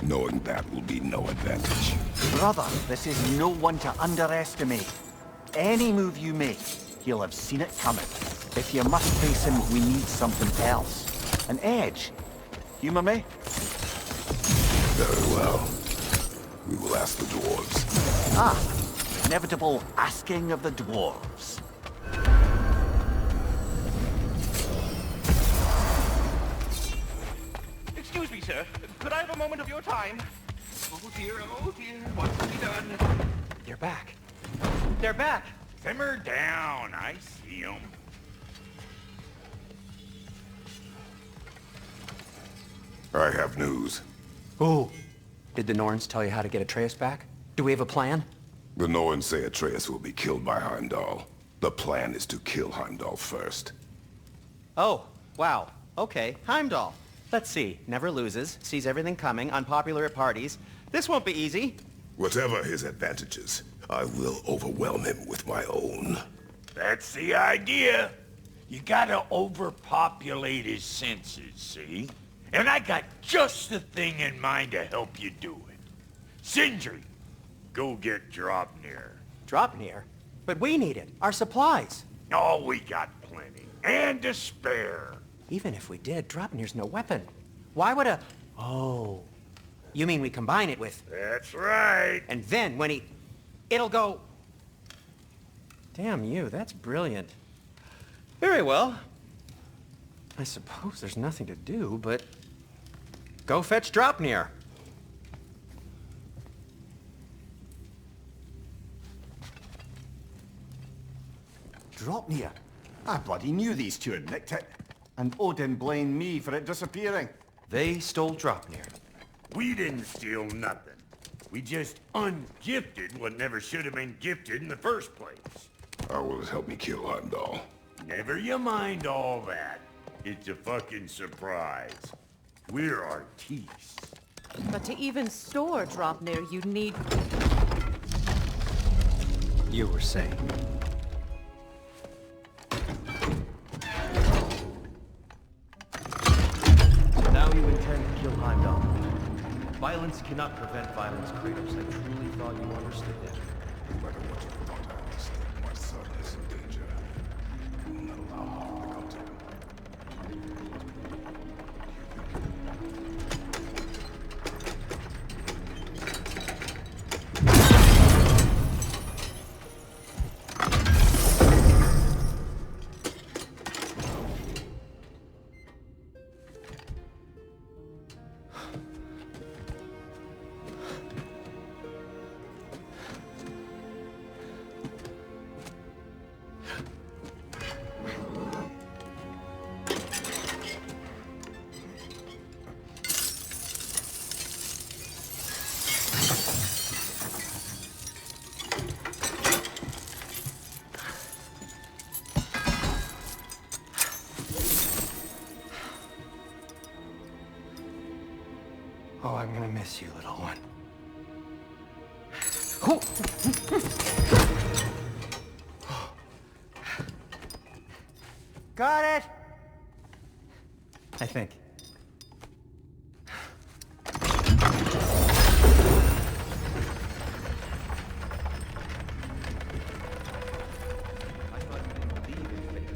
Speaker 5: Knowing that will be no advantage.
Speaker 2: Brother, this is no one to underestimate. Any move you make, he'll have seen it coming. If you must face him, we need something else. An edge. Humor me?
Speaker 5: Very well. We will ask the dwarves.
Speaker 2: Ah, inevitable asking of the dwarves.
Speaker 8: Excuse me, sir. Could I have a moment of your time? Oh dear, what's to be done?
Speaker 3: They're back. They're back!
Speaker 7: Simmer down, I see 'em.
Speaker 5: I have news.
Speaker 3: Oh. Did the Norns tell you how to get Atreus back? Do we have a plan?
Speaker 5: The Norns say Atreus will be killed by Heimdall. The plan is to kill Heimdall first.
Speaker 3: Oh, wow. Okay, Heimdall. Let's see. Never loses, sees everything coming, unpopular at parties. This won't be easy.
Speaker 5: Whatever his advantages, I will overwhelm him with my own.
Speaker 7: That's the idea. You gotta overpopulate his senses, see? And I got just the thing in mind to help you do it. Sindri, go get Draupnir.
Speaker 3: Draupnir? But we need it. Our supplies.
Speaker 7: Oh, we got plenty. And to spare.
Speaker 3: Even if we did, Draupnir's no weapon. Why would a... Oh. You mean we combine it with...
Speaker 7: That's right.
Speaker 3: And then when he... It'll go... Damn you, that's brilliant. Very well. I suppose there's nothing to do, but... Go fetch Draupnir.
Speaker 4: Draupnir? I bloody knew these two had nicked it. And Odin blamed me for it disappearing.
Speaker 3: They stole Draupnir.
Speaker 7: We didn't steal nothing. We just ungifted what never should have been gifted in the first place.
Speaker 5: How will it help me kill Heimdall?
Speaker 7: Never you mind all that. It's a fucking surprise. We're artistes.
Speaker 6: But to even store Draupnir, you need...
Speaker 3: You were saying.
Speaker 12: So now you intend to kill Heimdall. Violence cannot prevent violence, Kratos. I truly thought you understood that.
Speaker 5: No matter what you thought I understood, my son is in danger. I will not allow him to come to him.
Speaker 3: Oh, I'm gonna miss you, little one. Got it! I think.
Speaker 12: I thought you didn't believe in fate.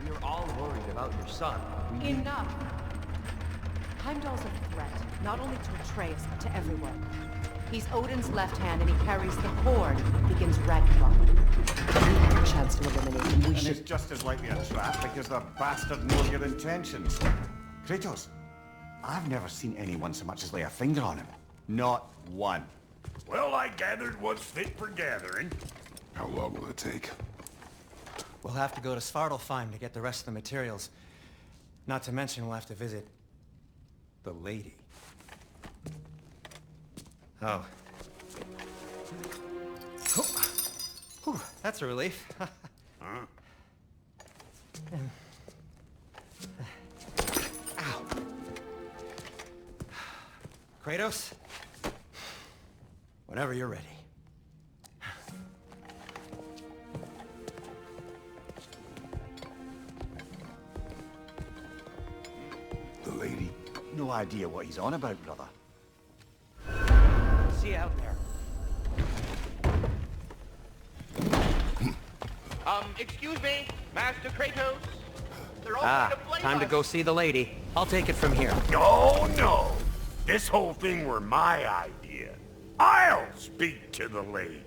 Speaker 12: We were all worried about your son.
Speaker 6: Enough! Heimdall's a threat, not only to Atreus, but to everyone. He's Odin's left hand, and he carries the cord that begins Ragnarök. If we have a chance to eliminate him, we
Speaker 4: And
Speaker 6: should...
Speaker 4: it's just as likely a trap because the bastard knows your intentions. Kratos, I've never seen anyone so much as lay a finger on him. Not one.
Speaker 7: Well, I gathered what's fit for gathering.
Speaker 5: How long will it take?
Speaker 3: We'll have to go to Svartalfheim to get the rest of the materials. Not to mention we'll have to visit... the lady. Oh. Whew, that's a relief.
Speaker 7: Huh?
Speaker 3: Ow. Kratos? Whenever you're ready.
Speaker 5: The lady?
Speaker 4: No idea what he's on about, brother.
Speaker 3: See you out there.
Speaker 8: Excuse me, Master Kratos. They're all going to blame
Speaker 3: Time to
Speaker 8: us.
Speaker 3: go see the lady. I'll take it from here.
Speaker 7: No, no. This whole thing were my idea. I'll speak to the lady.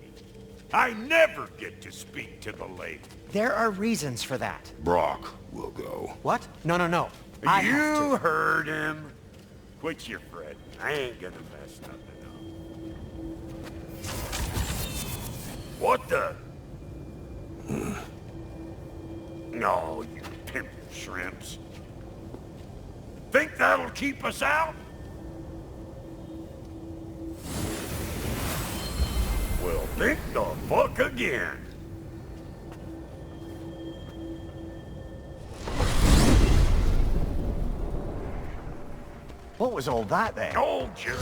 Speaker 7: I never get to speak to the lady.
Speaker 3: There are reasons for that.
Speaker 5: Brock will go.
Speaker 3: What? No. I have
Speaker 7: You
Speaker 3: to.
Speaker 7: heard him. Quit your fretting. I ain't gonna mess nothing up. What the? No, you pimp shrimps. Think that'll keep us out? Well, think the fuck again.
Speaker 2: What was all that then?
Speaker 7: Told you.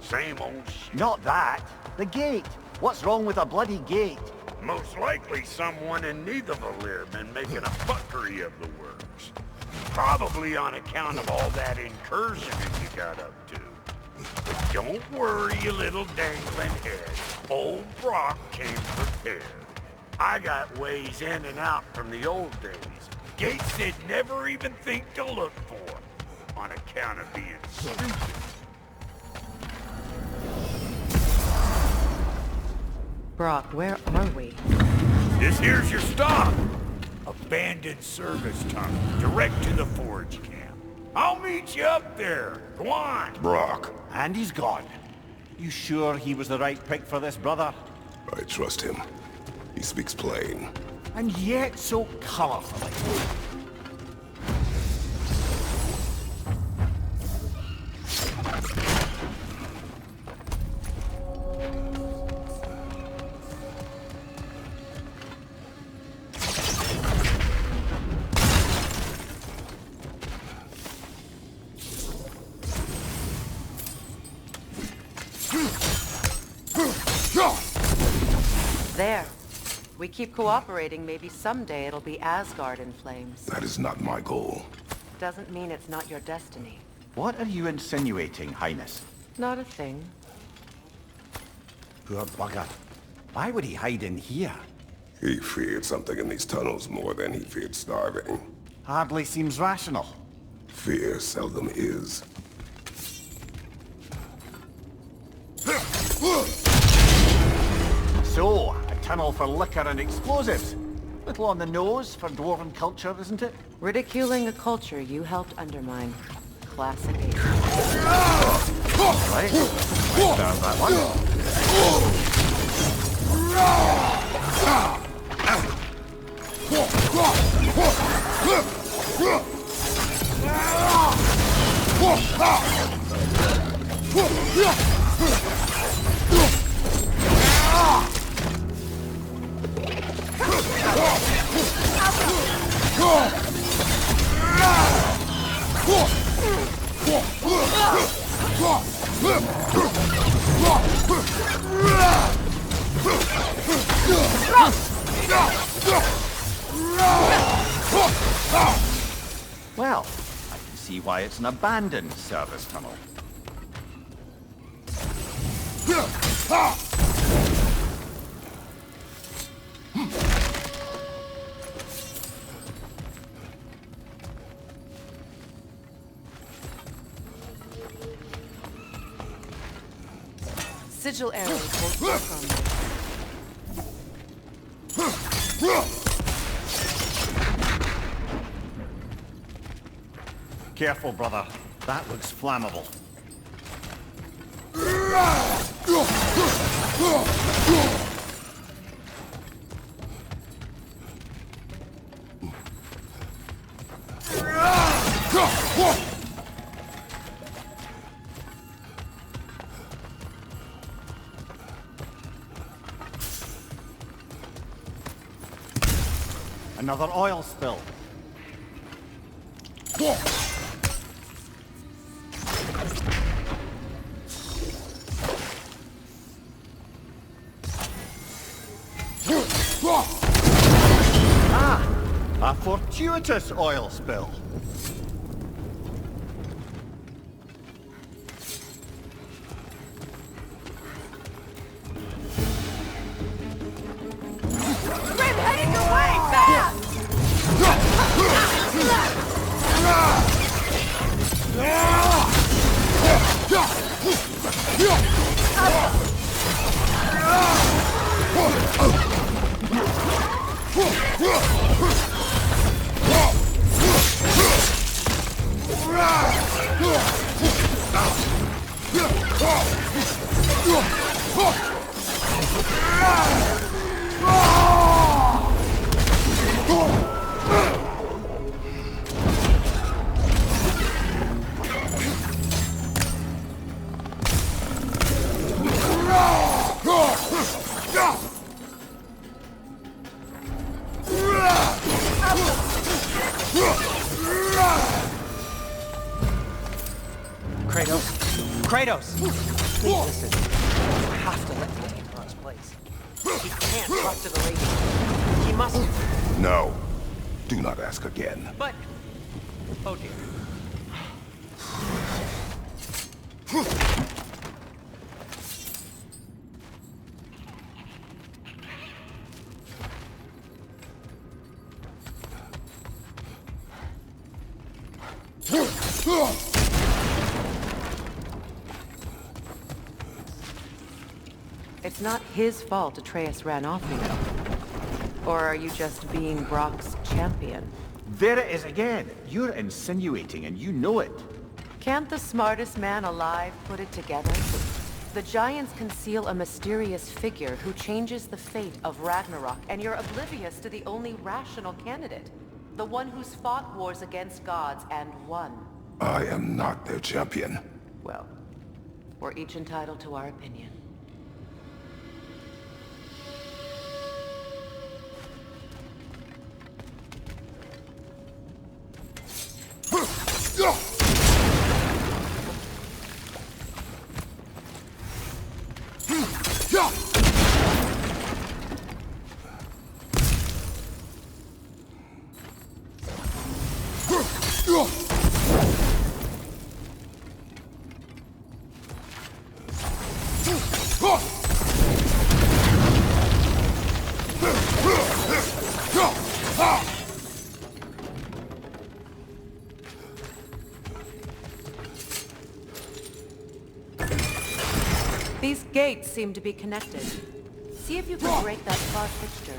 Speaker 7: Same old shit.
Speaker 2: Not that. The gate. What's wrong with a bloody gate?
Speaker 7: Most likely someone in Nidavellir been making a fuckery of the works. Probably on account of all that incursioning you got up to. But don't worry, you little dangling head. Old Brock came prepared. I got ways in and out from the old days. Gates they'd never even think to look for, on account of being stupid.
Speaker 6: Brock, where are we?
Speaker 7: This here's your stop. Abandoned service tunnel, direct to the forge camp. I'll meet you up there. Go on.
Speaker 5: Brock,
Speaker 2: And he's gone. You sure he was the right pick for this, brother?
Speaker 5: I trust him. He speaks plain.
Speaker 2: And yet so colorfully.
Speaker 6: There. We keep cooperating, maybe someday it'll be Asgard in flames.
Speaker 5: That is not my goal.
Speaker 6: Doesn't mean it's not your destiny.
Speaker 2: What are you insinuating, Highness?
Speaker 6: Not a thing.
Speaker 2: Poor bugger. Why would he hide in here?
Speaker 5: He feared something in these tunnels more than he feared starving.
Speaker 2: Hardly seems rational.
Speaker 5: Fear seldom is.
Speaker 2: So, a tunnel for liquor and explosives. Little on the nose for dwarven culture, isn't it?
Speaker 6: Ridiculing a culture you helped undermine. Classic Ace.
Speaker 2: Right. There's that one. Well, I can see why it's an abandoned service tunnel.
Speaker 6: Sigil arrows won't work on me.
Speaker 2: Careful, brother. That looks flammable. Another oil spill. A fortuitous oil spill.
Speaker 11: We're heading away fast!
Speaker 3: Kratos! Please listen. You have to let me take Ron's place. He can't talk to the lady. He must...
Speaker 5: No. Do not ask again.
Speaker 3: But... Oh dear.
Speaker 6: It's not his fault Atreus ran off, you know. Or are you just being Brock's champion?
Speaker 2: There it is again. You're insinuating and you know it.
Speaker 6: Can't the smartest man alive put it together? The Giants conceal a mysterious figure who changes the fate of Ragnarok, and you're oblivious to the only rational candidate. The one who's fought wars against gods and won.
Speaker 5: I am not their champion.
Speaker 6: Well, we're each entitled to our opinion. These gates seem to be connected. See if you can break that far fixture.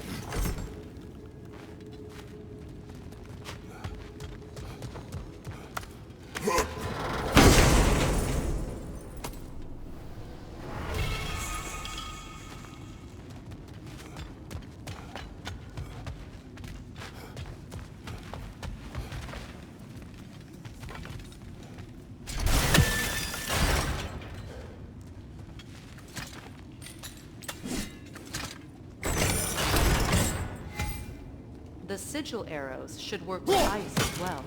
Speaker 6: The sigil arrows should work with ice as well.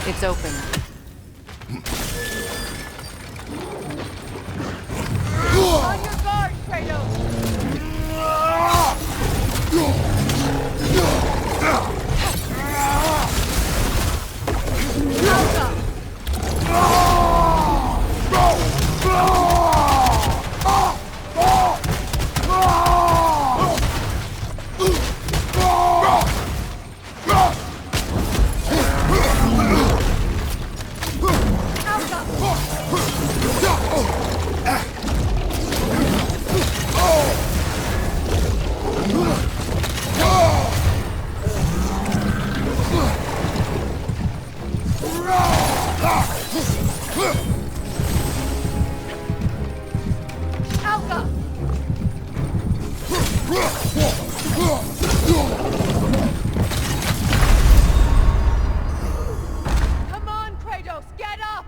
Speaker 6: It's open.
Speaker 11: On your guard, Kratos! Come on, Kratos, get up!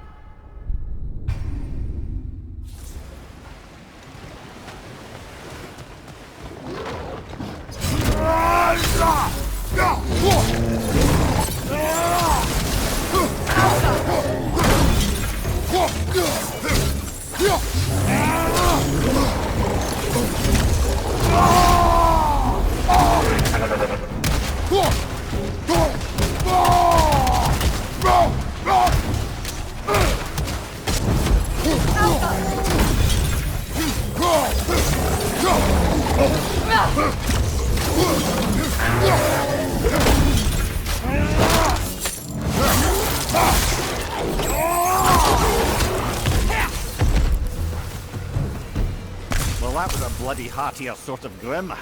Speaker 2: You're a bloody heartier sort of grim.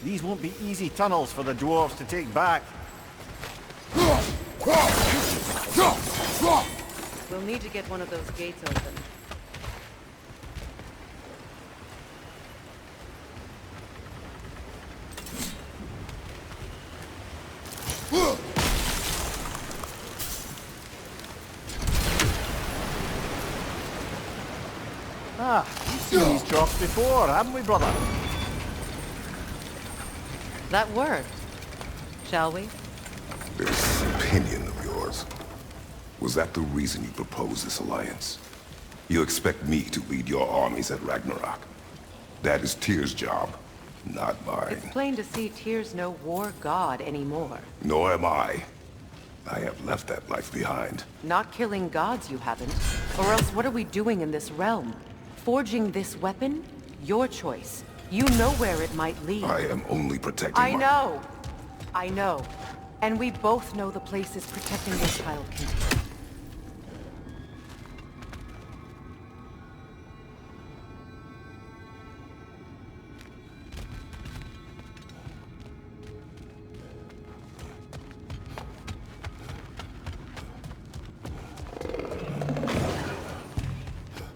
Speaker 2: These won't be easy tunnels for the dwarves to take back.
Speaker 6: We'll need to get one of those gates open.
Speaker 2: Ah, we've seen these drops before, haven't we, brother?
Speaker 6: That worked. Shall we?
Speaker 5: This opinion of yours, was that the reason you proposed this alliance? You expect me to lead your armies at Ragnarök? That is Tyr's job, not mine.
Speaker 6: It's plain to see Tyr's no war god anymore.
Speaker 5: Nor am I. I have left that life behind.
Speaker 6: Not killing gods, you haven't. Or else what are we doing in this realm? Forging this weapon? Your choice. You know where it might lead.
Speaker 5: I am only protecting
Speaker 6: I know. I know. And we both know the places protecting this child can take.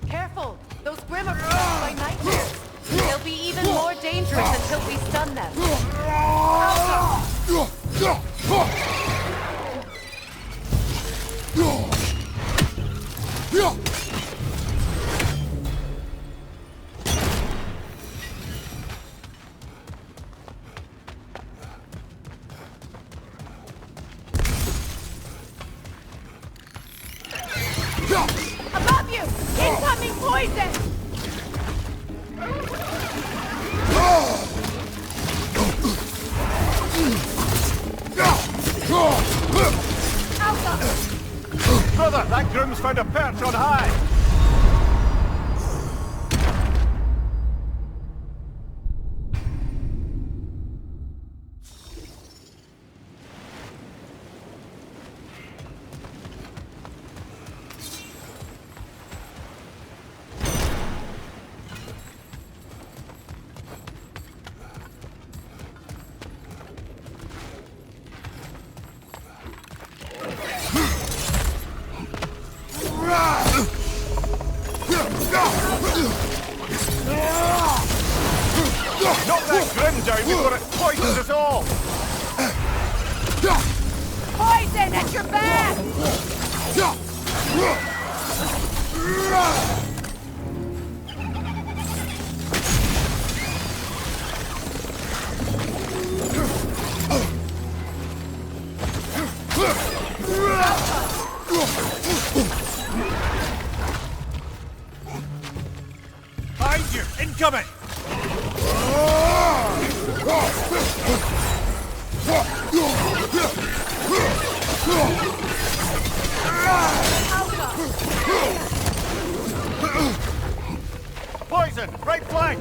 Speaker 6: Careful! Those Grim are protected by nightmares. They'll be even more dangerous until we stun them.
Speaker 11: Above you! Incoming poison!
Speaker 2: Brother, that groom's found a perch on high! Knock that grim down before it poisons us all!
Speaker 11: Poison at your back!
Speaker 2: Behind you! Incoming! Poison! Right flank!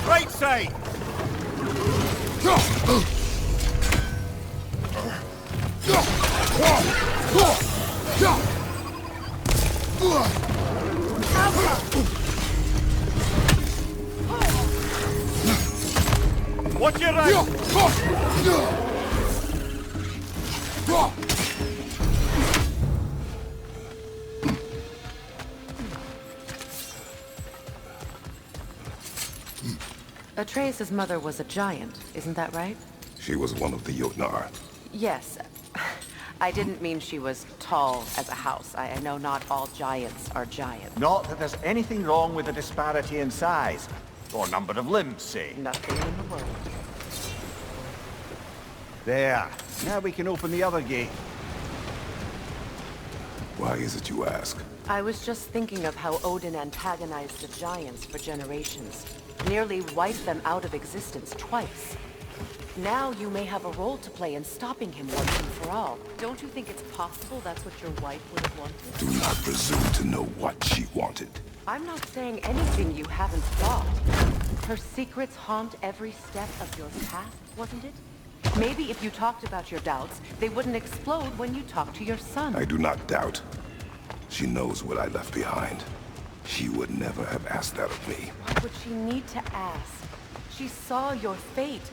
Speaker 2: Right side! Watch your right!
Speaker 6: Atreus' mother was a giant, isn't that right?
Speaker 5: She was one of the Jotnar.
Speaker 6: Yes. I didn't mean she was tall as a house. I know not all giants are giants.
Speaker 2: Not that there's anything wrong with the disparity in size, or number of limbs, say.
Speaker 6: Nothing in the world.
Speaker 2: There. Now we can open the other gate.
Speaker 5: Why is it you ask?
Speaker 6: I was just thinking of how Odin antagonized the giants for generations. Nearly wiped them out of existence twice. Now you may have a role to play in stopping him once and for all. Don't you think it's possible that's what your wife would have wanted?
Speaker 5: Do not presume to know what she wanted.
Speaker 6: I'm not saying anything you haven't thought. Her secrets haunt every step of your path, wasn't it? Maybe if you talked about your doubts, they wouldn't explode when you talked to your son.
Speaker 5: I do not doubt. She knows what I left behind. She would never have asked that of me.
Speaker 6: What would she need to ask? She saw your fate.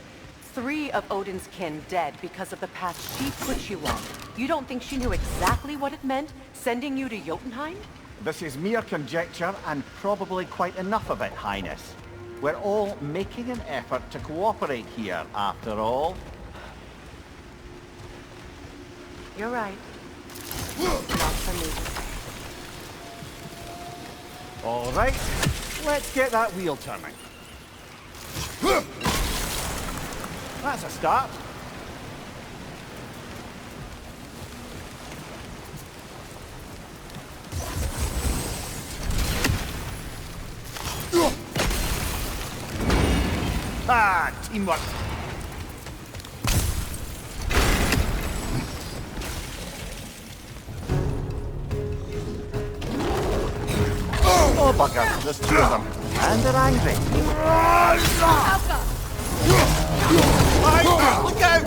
Speaker 6: 3 of Odin's kin dead because of the path she put you on. You don't think she knew exactly what it meant, sending you to Jotunheim?
Speaker 2: This is mere conjecture, and probably quite enough of it, Highness. We're all making an effort to cooperate here, after all.
Speaker 6: You're right. Not for me.
Speaker 2: All right, let's get that wheel turning. That's a start. Ah, teamwork. Oh, bugger, there's 2 of them, and they're angry. Look out!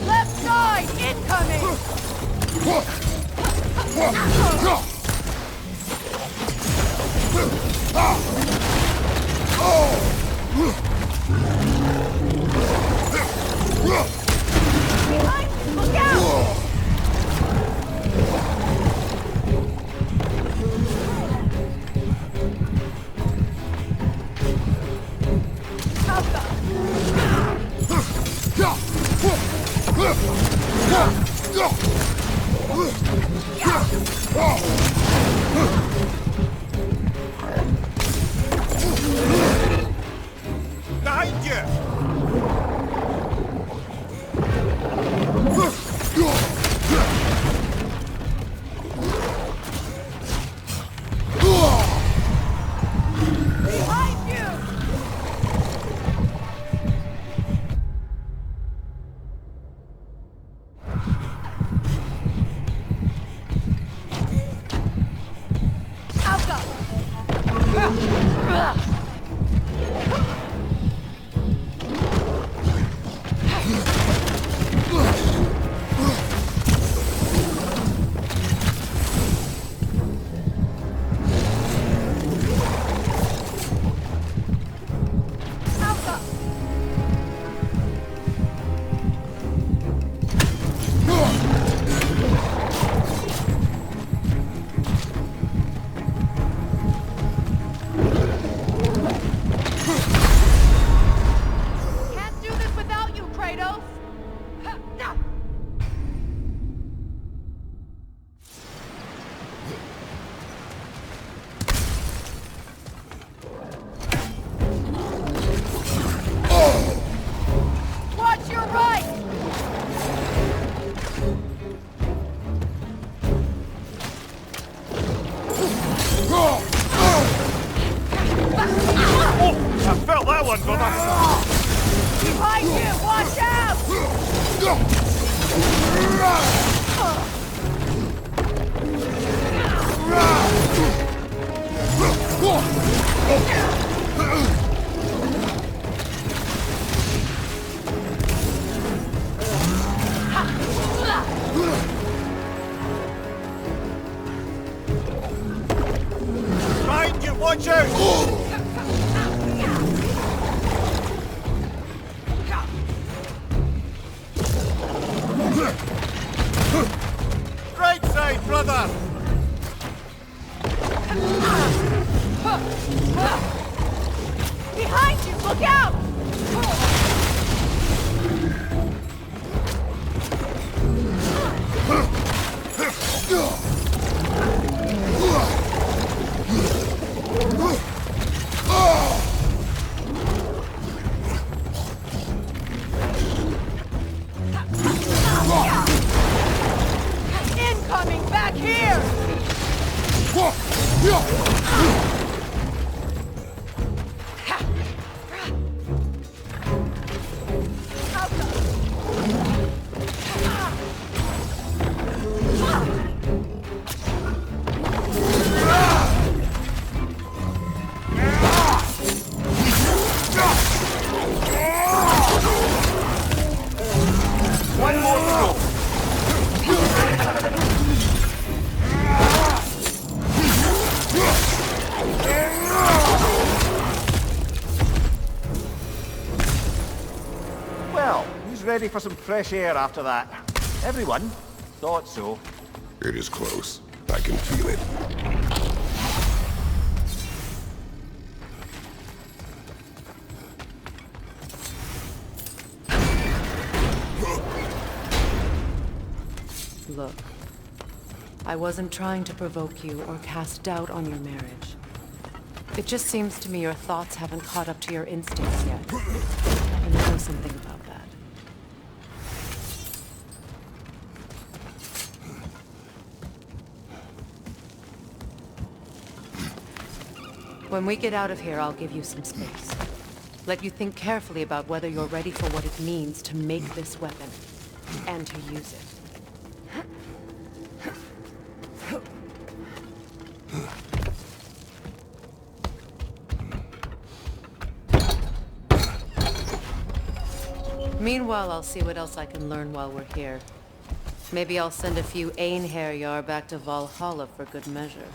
Speaker 11: Left side, incoming! Look out!
Speaker 2: Behind you!
Speaker 11: Behind you! Alpha! Can't do this without you, Kratos! Watch your right!
Speaker 2: I felt that one, brother!
Speaker 11: Behind you! Watch out!
Speaker 2: Behind you, watch out! Right side, brother!
Speaker 11: Behind you! Look out! Incoming back here!
Speaker 2: One more to go. Well, who's ready for some fresh air after that? Everyone? Thought so.
Speaker 5: It is close. I can feel it.
Speaker 6: Look, I wasn't trying to provoke you or cast doubt on your marriage. It just seems to me your thoughts haven't caught up to your instincts yet. And you know something about that. When we get out of here, I'll give you some space. Let you think carefully about whether you're ready for what it means to make this weapon, and to use it. Meanwhile, I'll see what else I can learn while we're here. Maybe I'll send a few Einherjar back to Valhalla for good measure.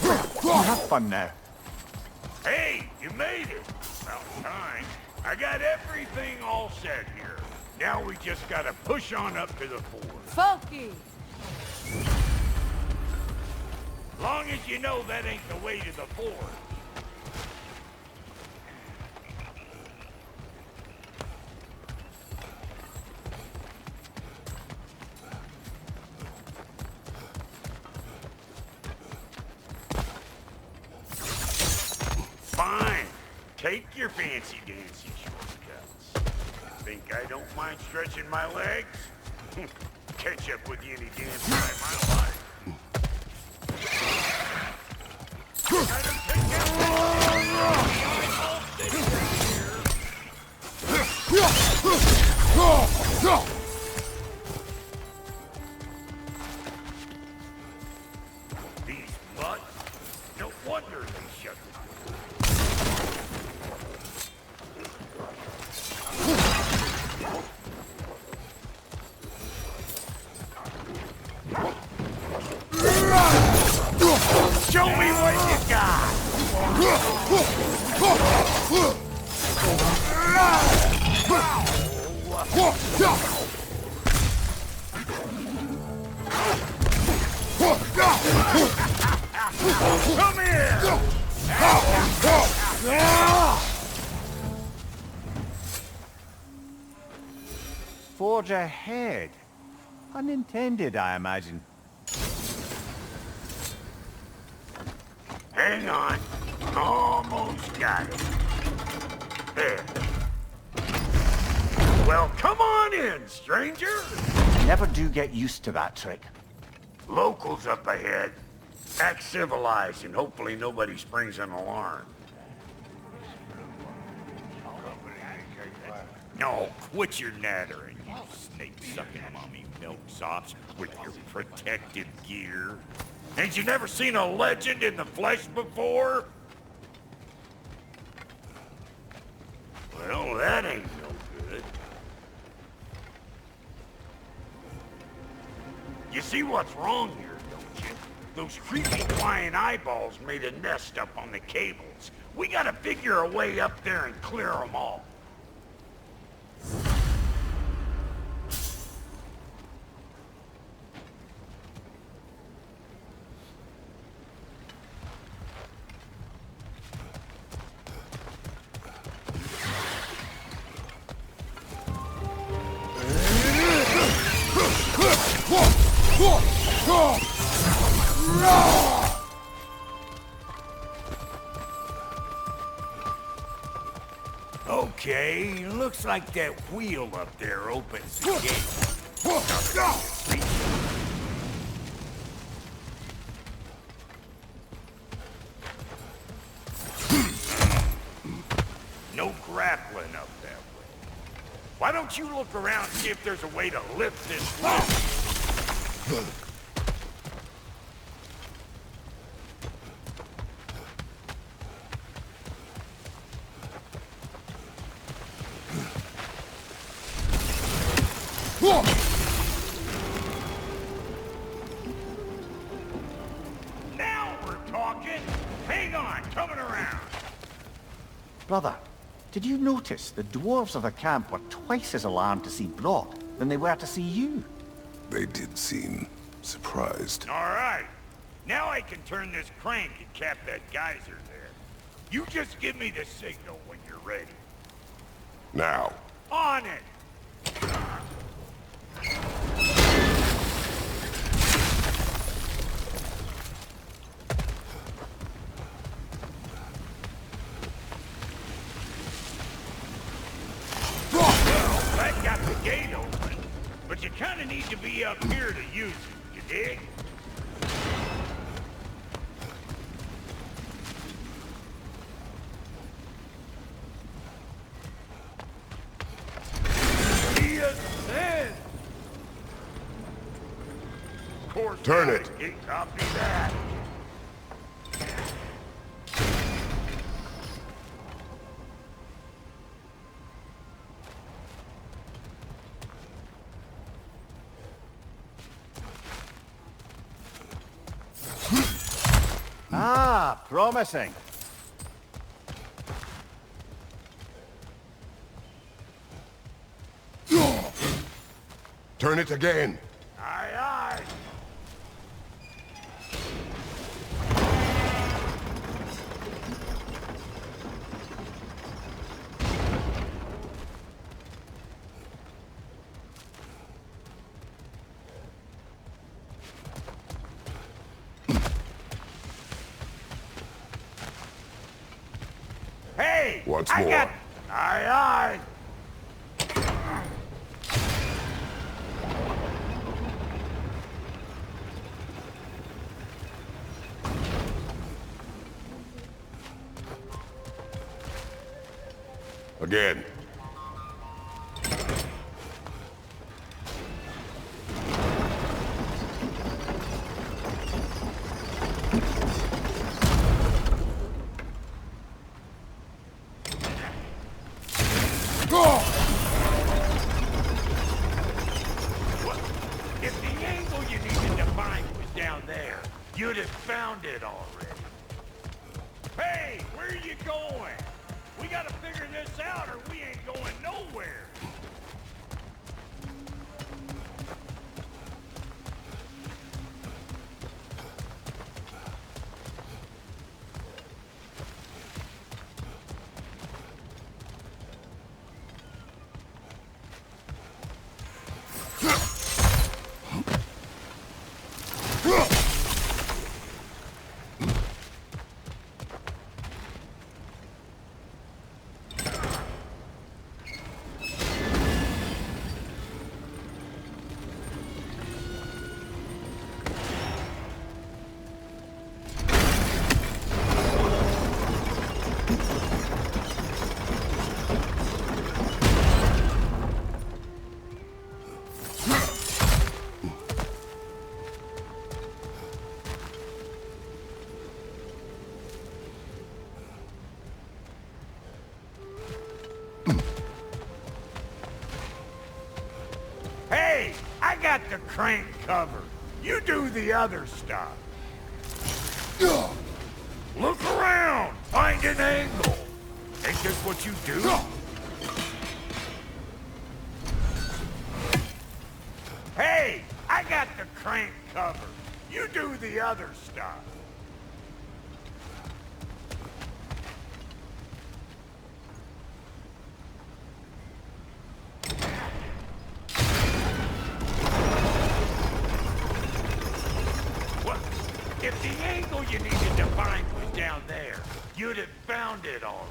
Speaker 2: Have fun now.
Speaker 7: Hey, you made it. About time. I got everything all set here. Now we just gotta push on up to the fort.
Speaker 11: Folky!
Speaker 7: Long as you know that ain't the way to the fort. Fine. Take your fancy-dancy shortcuts. Think I don't mind stretching my legs? Catch up with you any damn time I like. These butts? No wonder they shut the Show me what you got! Come here!
Speaker 2: Forge ahead. Unintended, I imagine.
Speaker 7: Hang on. Almost got it. There. Well, come on in, stranger.
Speaker 2: Never do get used to that trick.
Speaker 7: Locals up ahead. Act civilized and hopefully nobody springs an alarm. No, quit your nattering, you snake-sucking mommy milksops with your protective gear. Ain't you never seen a legend in the flesh before? Well, that ain't no good. You see what's wrong here, don't you? Those creepy flying eyeballs made a nest up on the cables. We gotta figure a way up there and clear them all. Okay, looks like that wheel up there opens the gate. No grappling up that way. Why don't you look around and see if there's a way to lift this load? Now we're talking. Hang on, coming around.
Speaker 2: Brother, did you notice the dwarves of the camp were twice as alarmed to see Brock than they were to see you?
Speaker 5: They did seem surprised.
Speaker 7: All right. Now I can turn this crank and cap that geyser there. You just give me the signal when you're ready.
Speaker 5: Now.
Speaker 7: On it! That got the gate open, but you kind of need to be up here to use it, you dig? He ascends! Of course,
Speaker 5: Turn it.
Speaker 7: Copy that.
Speaker 2: Ah, promising.
Speaker 5: Turn it again.
Speaker 7: Aye, aye. Hey!
Speaker 5: Once
Speaker 7: I
Speaker 5: more.
Speaker 7: got... Aye, aye.
Speaker 5: Again.
Speaker 7: If the angle you needed to find was down there, you'd have found it already. Hey, where are you going? We gotta figure this out or we ain't going nowhere. Hey, I got the crank covered. You do the other stuff. Look around. Find an angle. Ain't this what you do? Hey, I got the crank covered. You do the other stuff. What? If the angle you needed to find was down there, you'd have found it already.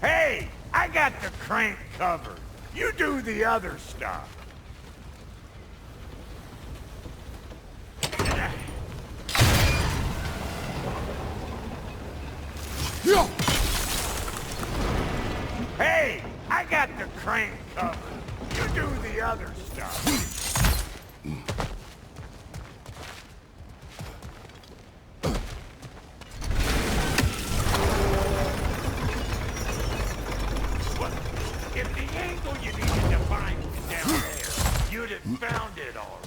Speaker 7: Hey, I got the crank covered. You do the other stuff. Hey, I got the crank covered. You do the other stuff. If the angle you needed to find was down there, you'd have found it already.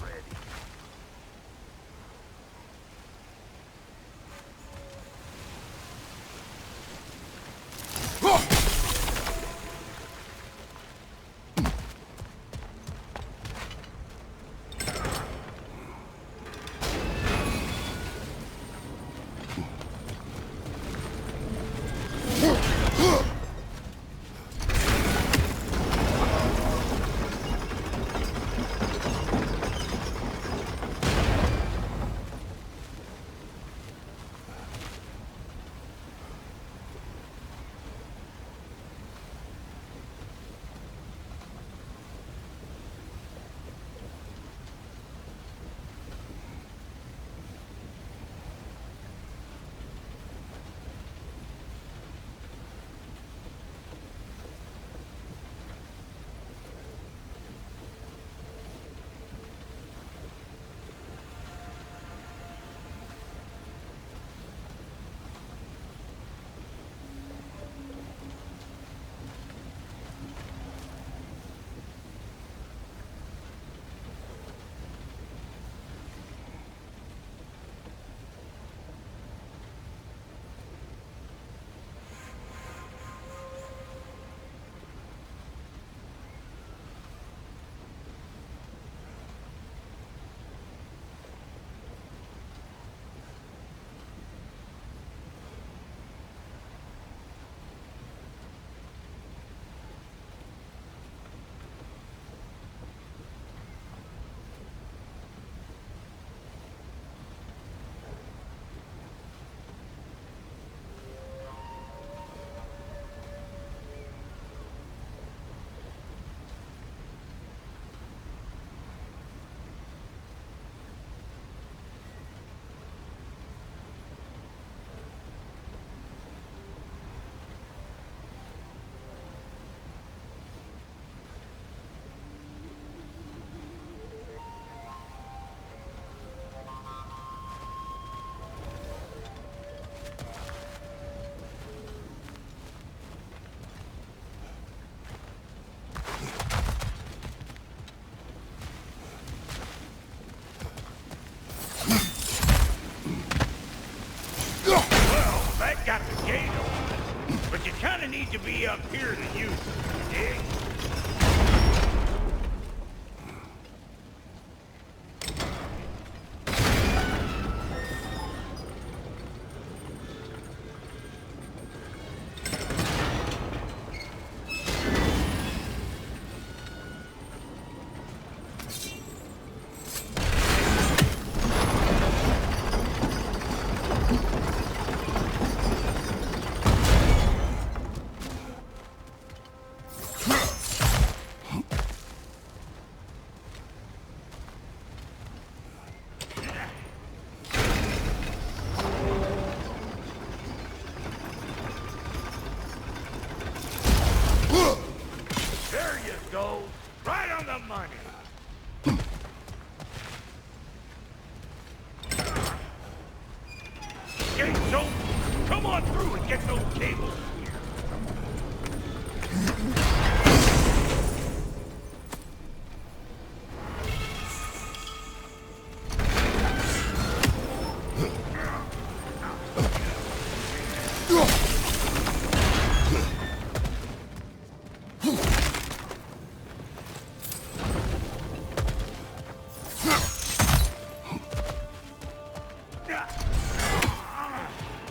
Speaker 7: Got the gate open, but you kind of need to be up here to use it, dig? Get those cables here.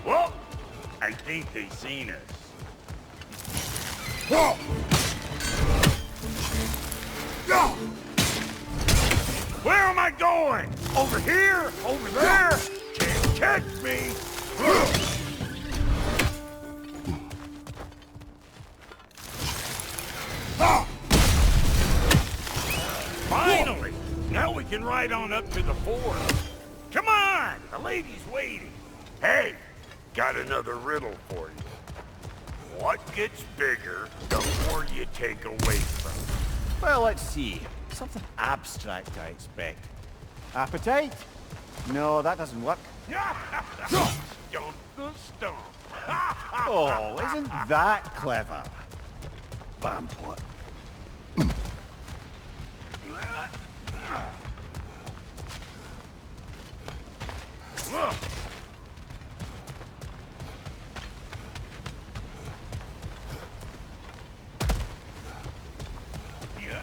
Speaker 7: Well, I think they've seen us. Where am I going? Over here? Over there? Can't catch me! Finally! Now we can ride on up to the fort. Come on! The lady's waiting. Hey, got another riddle for you. What gets bigger the more you take away from it?
Speaker 2: Well, let's see. Something abstract, I expect. Appetite? No, that doesn't work.
Speaker 7: Stomp the stomp.
Speaker 2: Oh, isn't that clever?
Speaker 7: Vampire. Look. Yeah.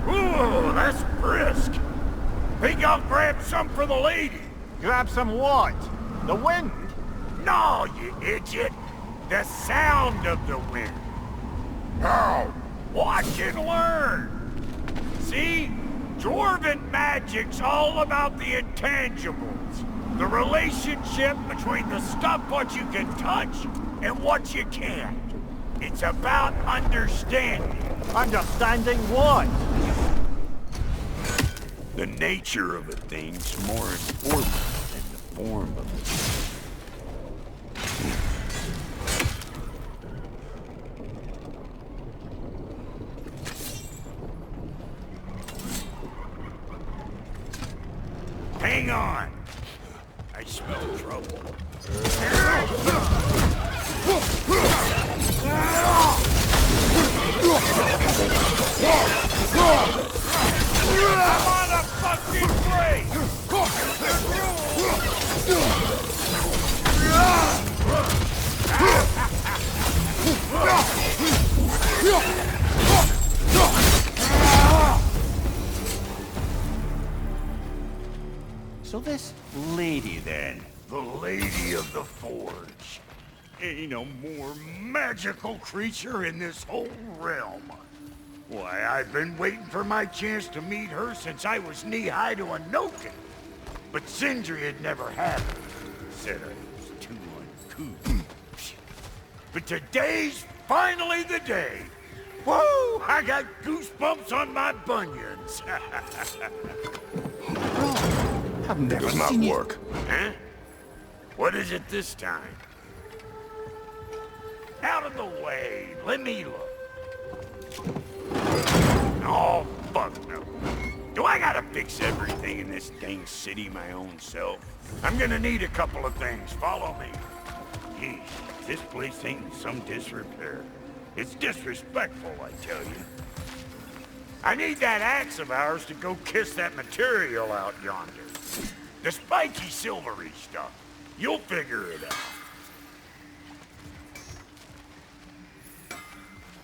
Speaker 7: Ooh, that's brisk. Think I'll grab some for the lady.
Speaker 2: Grab some what? The wind?
Speaker 7: No, you idiot. The sound of the wind. Now, watch and learn. See? Dwarven magic's all about the intangibles. The relationship between the stuff what you can touch and what you can't. It's about understanding.
Speaker 2: Understanding what?
Speaker 7: The nature of a thing's more important than the form of it. Hang on! I smell trouble. I'm on a fucking break!
Speaker 2: So this lady then?
Speaker 7: The Lady of the Forge. Ain't no more magical creature in this whole realm. Why, I've been waiting for my chance to meet her since I was knee-high to a Noken. But Sindri had never had her. Said I was too uncouth. But today's finally the day. Woo! I got goosebumps on my bunions.
Speaker 2: I've never
Speaker 5: Does not
Speaker 2: seen you.
Speaker 5: work.
Speaker 7: Huh? What is it this time? Out of the way. Let me look. Oh, fuck no. Do I gotta fix everything in this dang city my own self? I'm gonna need a couple of things. Follow me. Yeesh, this place ain't in some disrepair. It's disrespectful, I tell you. I need that axe of ours to go kiss that material out yonder. The spiky silvery stuff. You'll figure it out.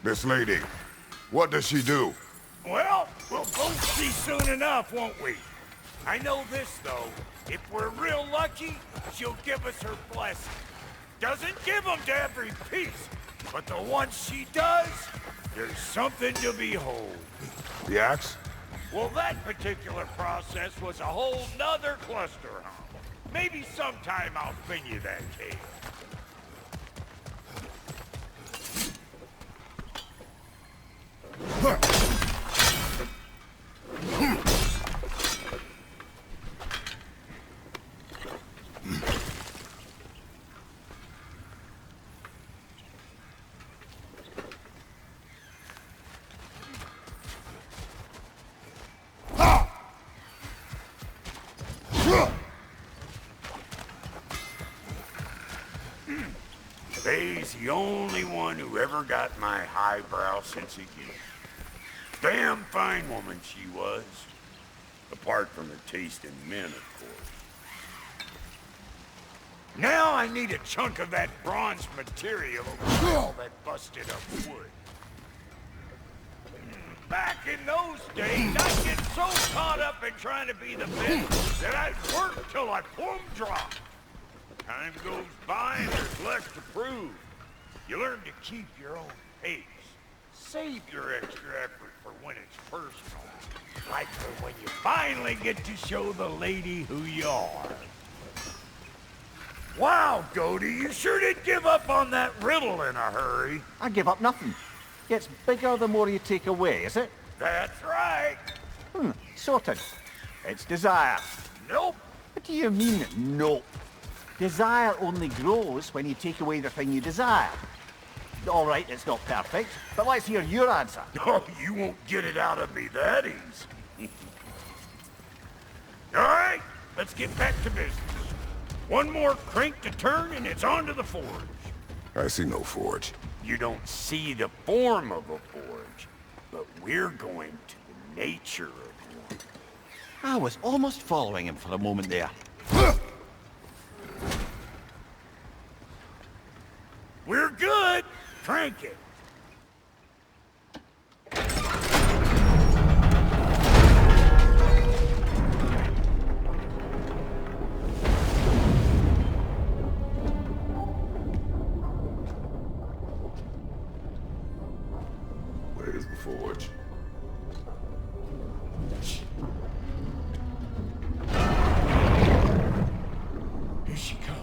Speaker 5: This lady, what does she do?
Speaker 7: Well, we'll both see soon enough, won't we? I know this, though. If we're real lucky, she'll give us her blessing. Doesn't give them to every piece, but the ones she does, there's something to behold.
Speaker 5: The axe?
Speaker 7: Well, that particular process was a whole nother cluster hump. Maybe sometime I'll bring you that cave. Faye's the only one who ever got my highbrow sense of humor. Damn fine woman she was. Apart from her taste in men, of course. Now I need a chunk of that bronze material over all that busted up wood. Back in those days, I'd get so caught up in trying to be the best that I'd work till I plumb drop. Time goes by and there's less to prove. You learn to keep your own pace. Save your extra effort for when it's personal. Like for when you finally get to show the lady who you are. Wow, Goldie, you sure did give up on that riddle in a hurry.
Speaker 2: I give up nothing. Gets bigger the more you take away, is it?
Speaker 7: That's right.
Speaker 2: Sorted. It's desire.
Speaker 7: Nope.
Speaker 2: What do you mean, nope? Desire only grows when you take away the thing you desire. All right, it's not perfect, but let's hear your answer.
Speaker 7: Oh, you won't get it out of me that easy. All right, let's get back to business. One more crank to turn and it's on to the forge.
Speaker 5: I see no forge.
Speaker 7: You don't see the form of a forge, but we're going to the nature of one.
Speaker 2: I was almost following him for a moment there.
Speaker 7: We're good. Crank it.
Speaker 5: Where's the forge?
Speaker 7: Here she comes.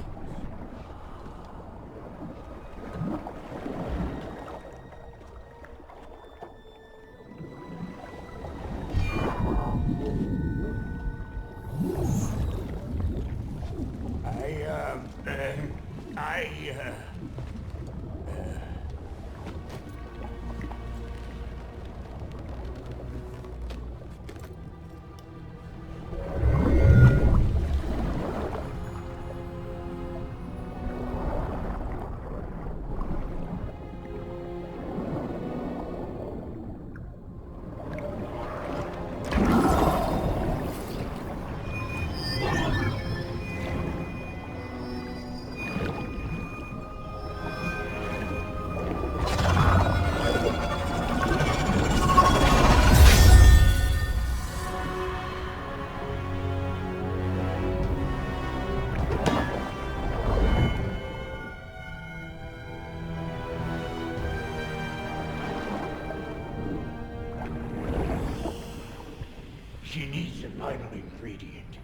Speaker 7: She needs a vital ingredient.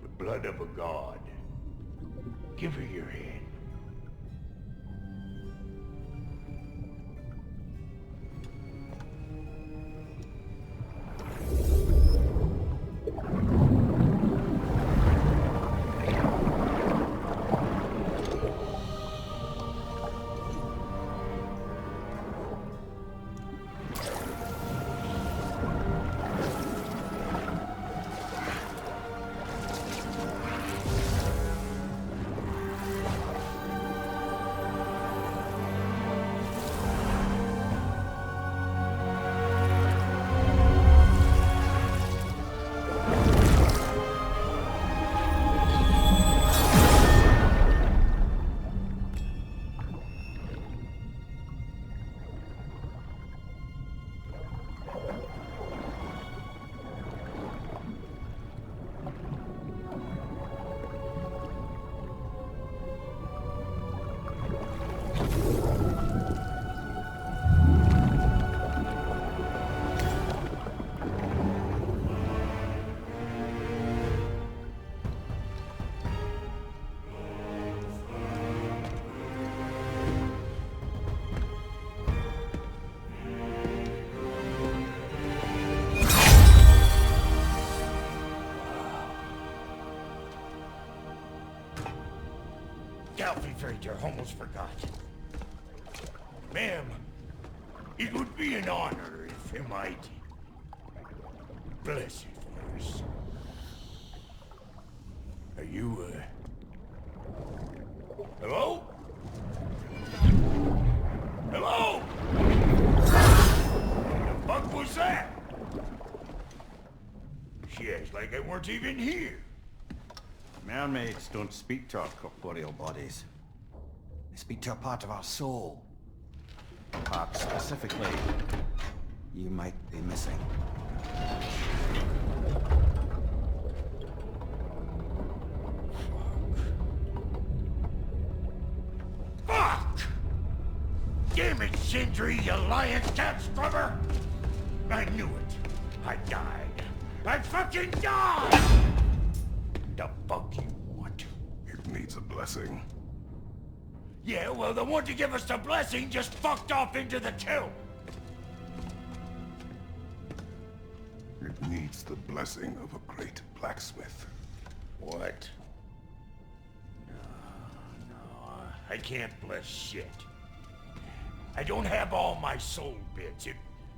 Speaker 7: The blood of a god. Give her your hand. I almost forgot. Ma'am, it would be an honor if you might bless it for us. Are you, hello? weren't even here.
Speaker 4: Mermaids don't speak to our corporeal bodies. They speak to a part of our soul. A part specifically you might be missing.
Speaker 7: Fuck! Damn it, Sindri, you lying cat scrubber! I knew it. I died. I fucking died! The fuck you want?
Speaker 5: It needs a blessing.
Speaker 7: Yeah, well, the one to give us the blessing just fucked off into the tomb.
Speaker 5: It needs the blessing of a great blacksmith.
Speaker 7: What? No, I can't bless shit. I don't have all my soul bits.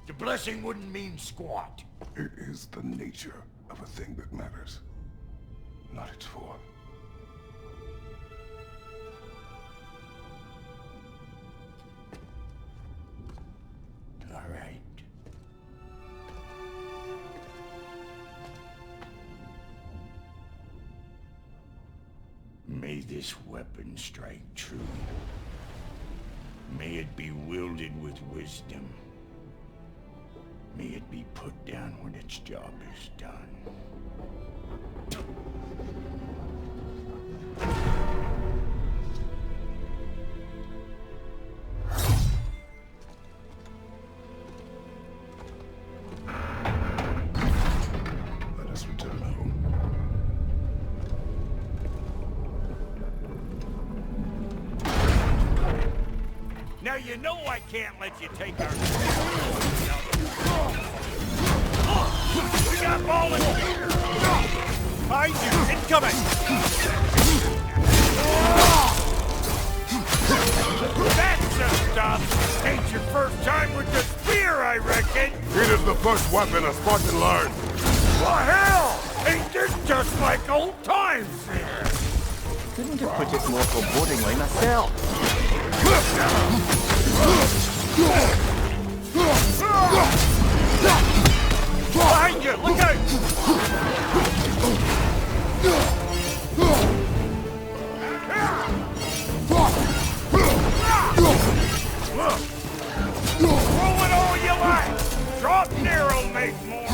Speaker 7: The blessing wouldn't mean squat.
Speaker 5: It is the nature of a thing that matters, not its form.
Speaker 7: All right. May this weapon strike true. May it be wielded with wisdom. May it be put down when its job is done.
Speaker 5: Let us return home.
Speaker 7: Now you know I can't let you take our... We got volunteers!
Speaker 2: Behind you! Incoming!
Speaker 7: That's the stuff! Ain't your first time with the spear, I reckon!
Speaker 5: It is the first weapon a Spartan learned.
Speaker 7: Well, hell! Ain't this just like old times there?
Speaker 3: Couldn't have put it more forebodingly myself.
Speaker 7: Behind you! Look out! Throw it all you like! Drop narrow, make more!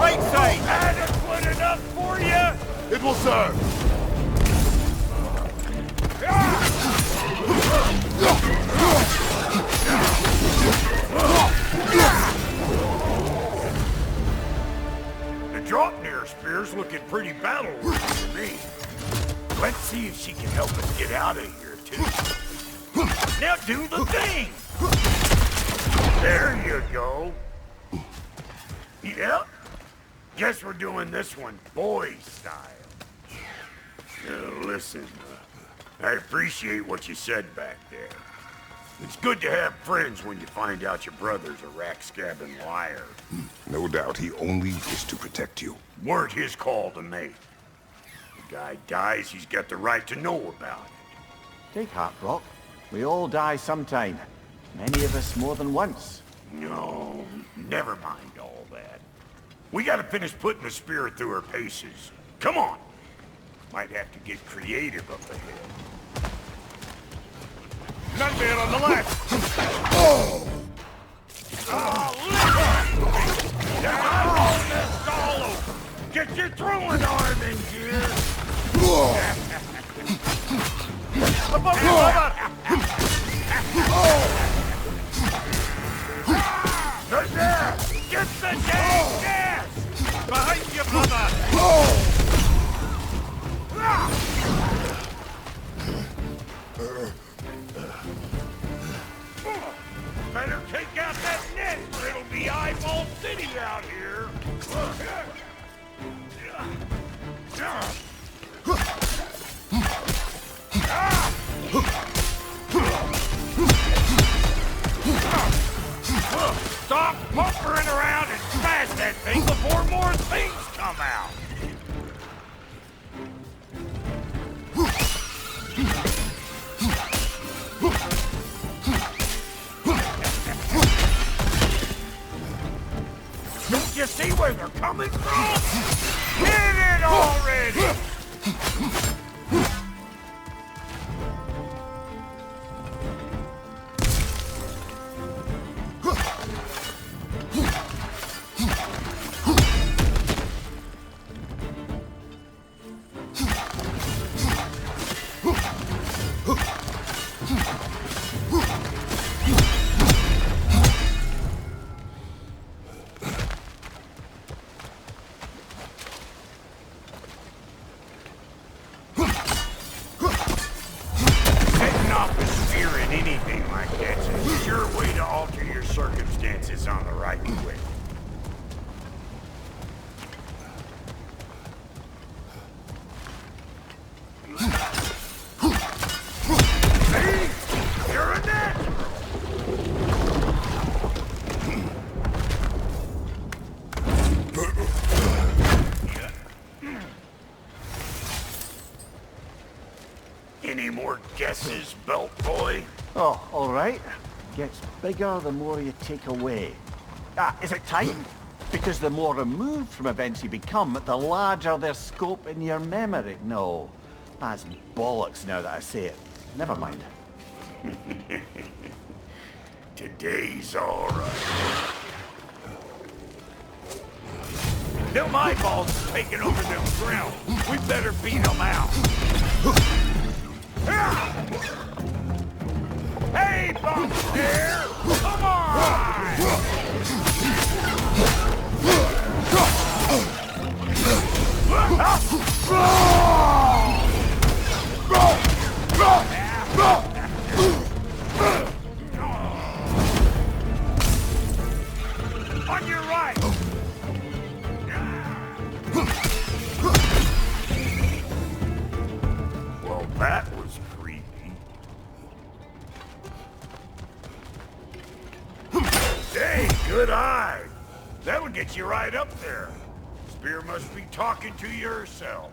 Speaker 2: Right side!
Speaker 7: Adequate enough for you?
Speaker 5: It will serve.
Speaker 7: The Draupnir spear's looking pretty battle-worthy to me. Let's see if she can help us get out of here, too. Now do the thing! There you go. Yep. Guess we're doing this one boy style. Listen, I appreciate what you said back there. It's good to have friends when you find out your brother's a rack-scabbing liar.
Speaker 5: No doubt he only wished to protect you.
Speaker 7: Weren't his call to make. The guy dies, he's got the right to know about it.
Speaker 2: Take heart, Brock. We all die sometime. Many of us more than once.
Speaker 7: No, never mind all that. We gotta finish putting the spear through her paces. Come on! Might have to get creative up ahead.
Speaker 2: Nightmare on the left!
Speaker 7: Oh, listen! That's all over. Get your throwing arm in gear!
Speaker 2: Above you, brother!
Speaker 7: There! Get the dang gas!
Speaker 2: Behind you, brother!
Speaker 7: Better take out that net or it'll be eyeball city out here! they're coming from! Hit it already! Circumstances on the right way. See? You're a natural! Any more guesses, belt boy?
Speaker 2: Oh, all right. Gets bigger the more you take away. Ah, is it time? Because the more removed from events you become, the larger their scope in your memory. No, that's bollocks now that I say it. Never mind.
Speaker 7: Today's all right. Them eyeballs are taking over them ground. We better beat them out. Hey, bump there! Come on! On your right! Well, that was creepy. Hey, good eye! That would get you right up there. Spear must be talking to yourself.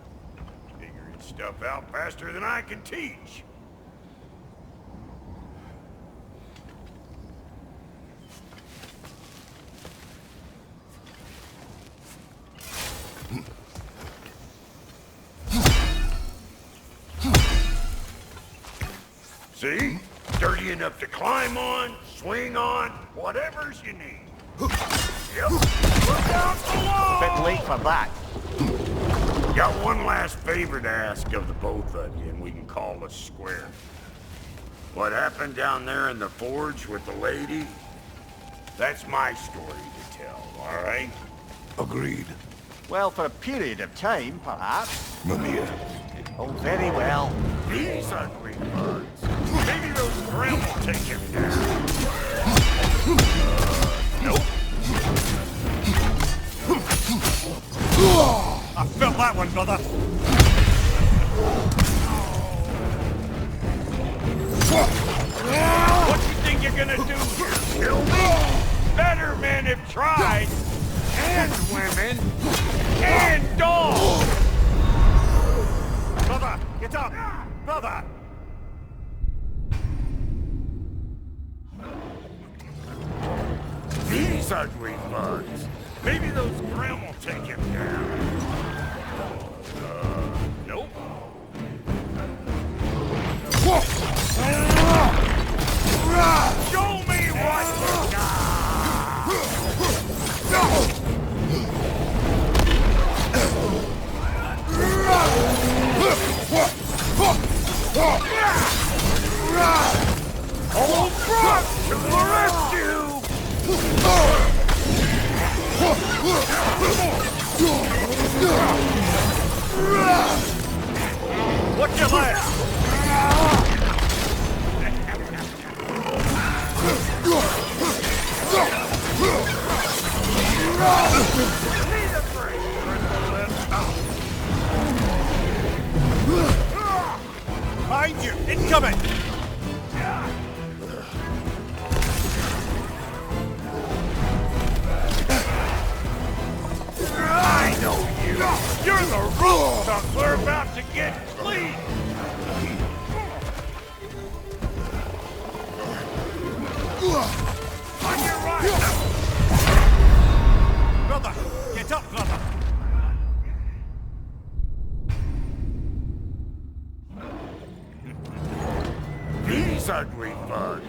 Speaker 7: Figuring stuff out faster than I can teach. See? Dirty enough to climb on, swing on, whatever's you need. Yep. Look out below!
Speaker 2: Bit late for that.
Speaker 7: Got one last favor to ask of the both of you, and we can call us square. What happened down there in the forge with the lady? That's my story to tell, all right?
Speaker 5: Agreed.
Speaker 2: Well, for a period of time, perhaps.
Speaker 5: Mimir.
Speaker 2: Oh, very well.
Speaker 7: These ugly birds. Maybe those grim will take him down. Nope.
Speaker 2: I felt that one, brother.
Speaker 7: What you think you're gonna do here? Kill me? Better men have tried. And women. And dogs.
Speaker 2: Brother, get up! Brother!
Speaker 7: These ugly bugs. Maybe those grim will take him down. Nope. Show me what you got! Old front to the rescue! What's your last?
Speaker 2: Behind you! Incoming!
Speaker 7: I know you! You're the root stuff we're about to get clean! On your right!
Speaker 2: Brother, get up!
Speaker 7: son we must.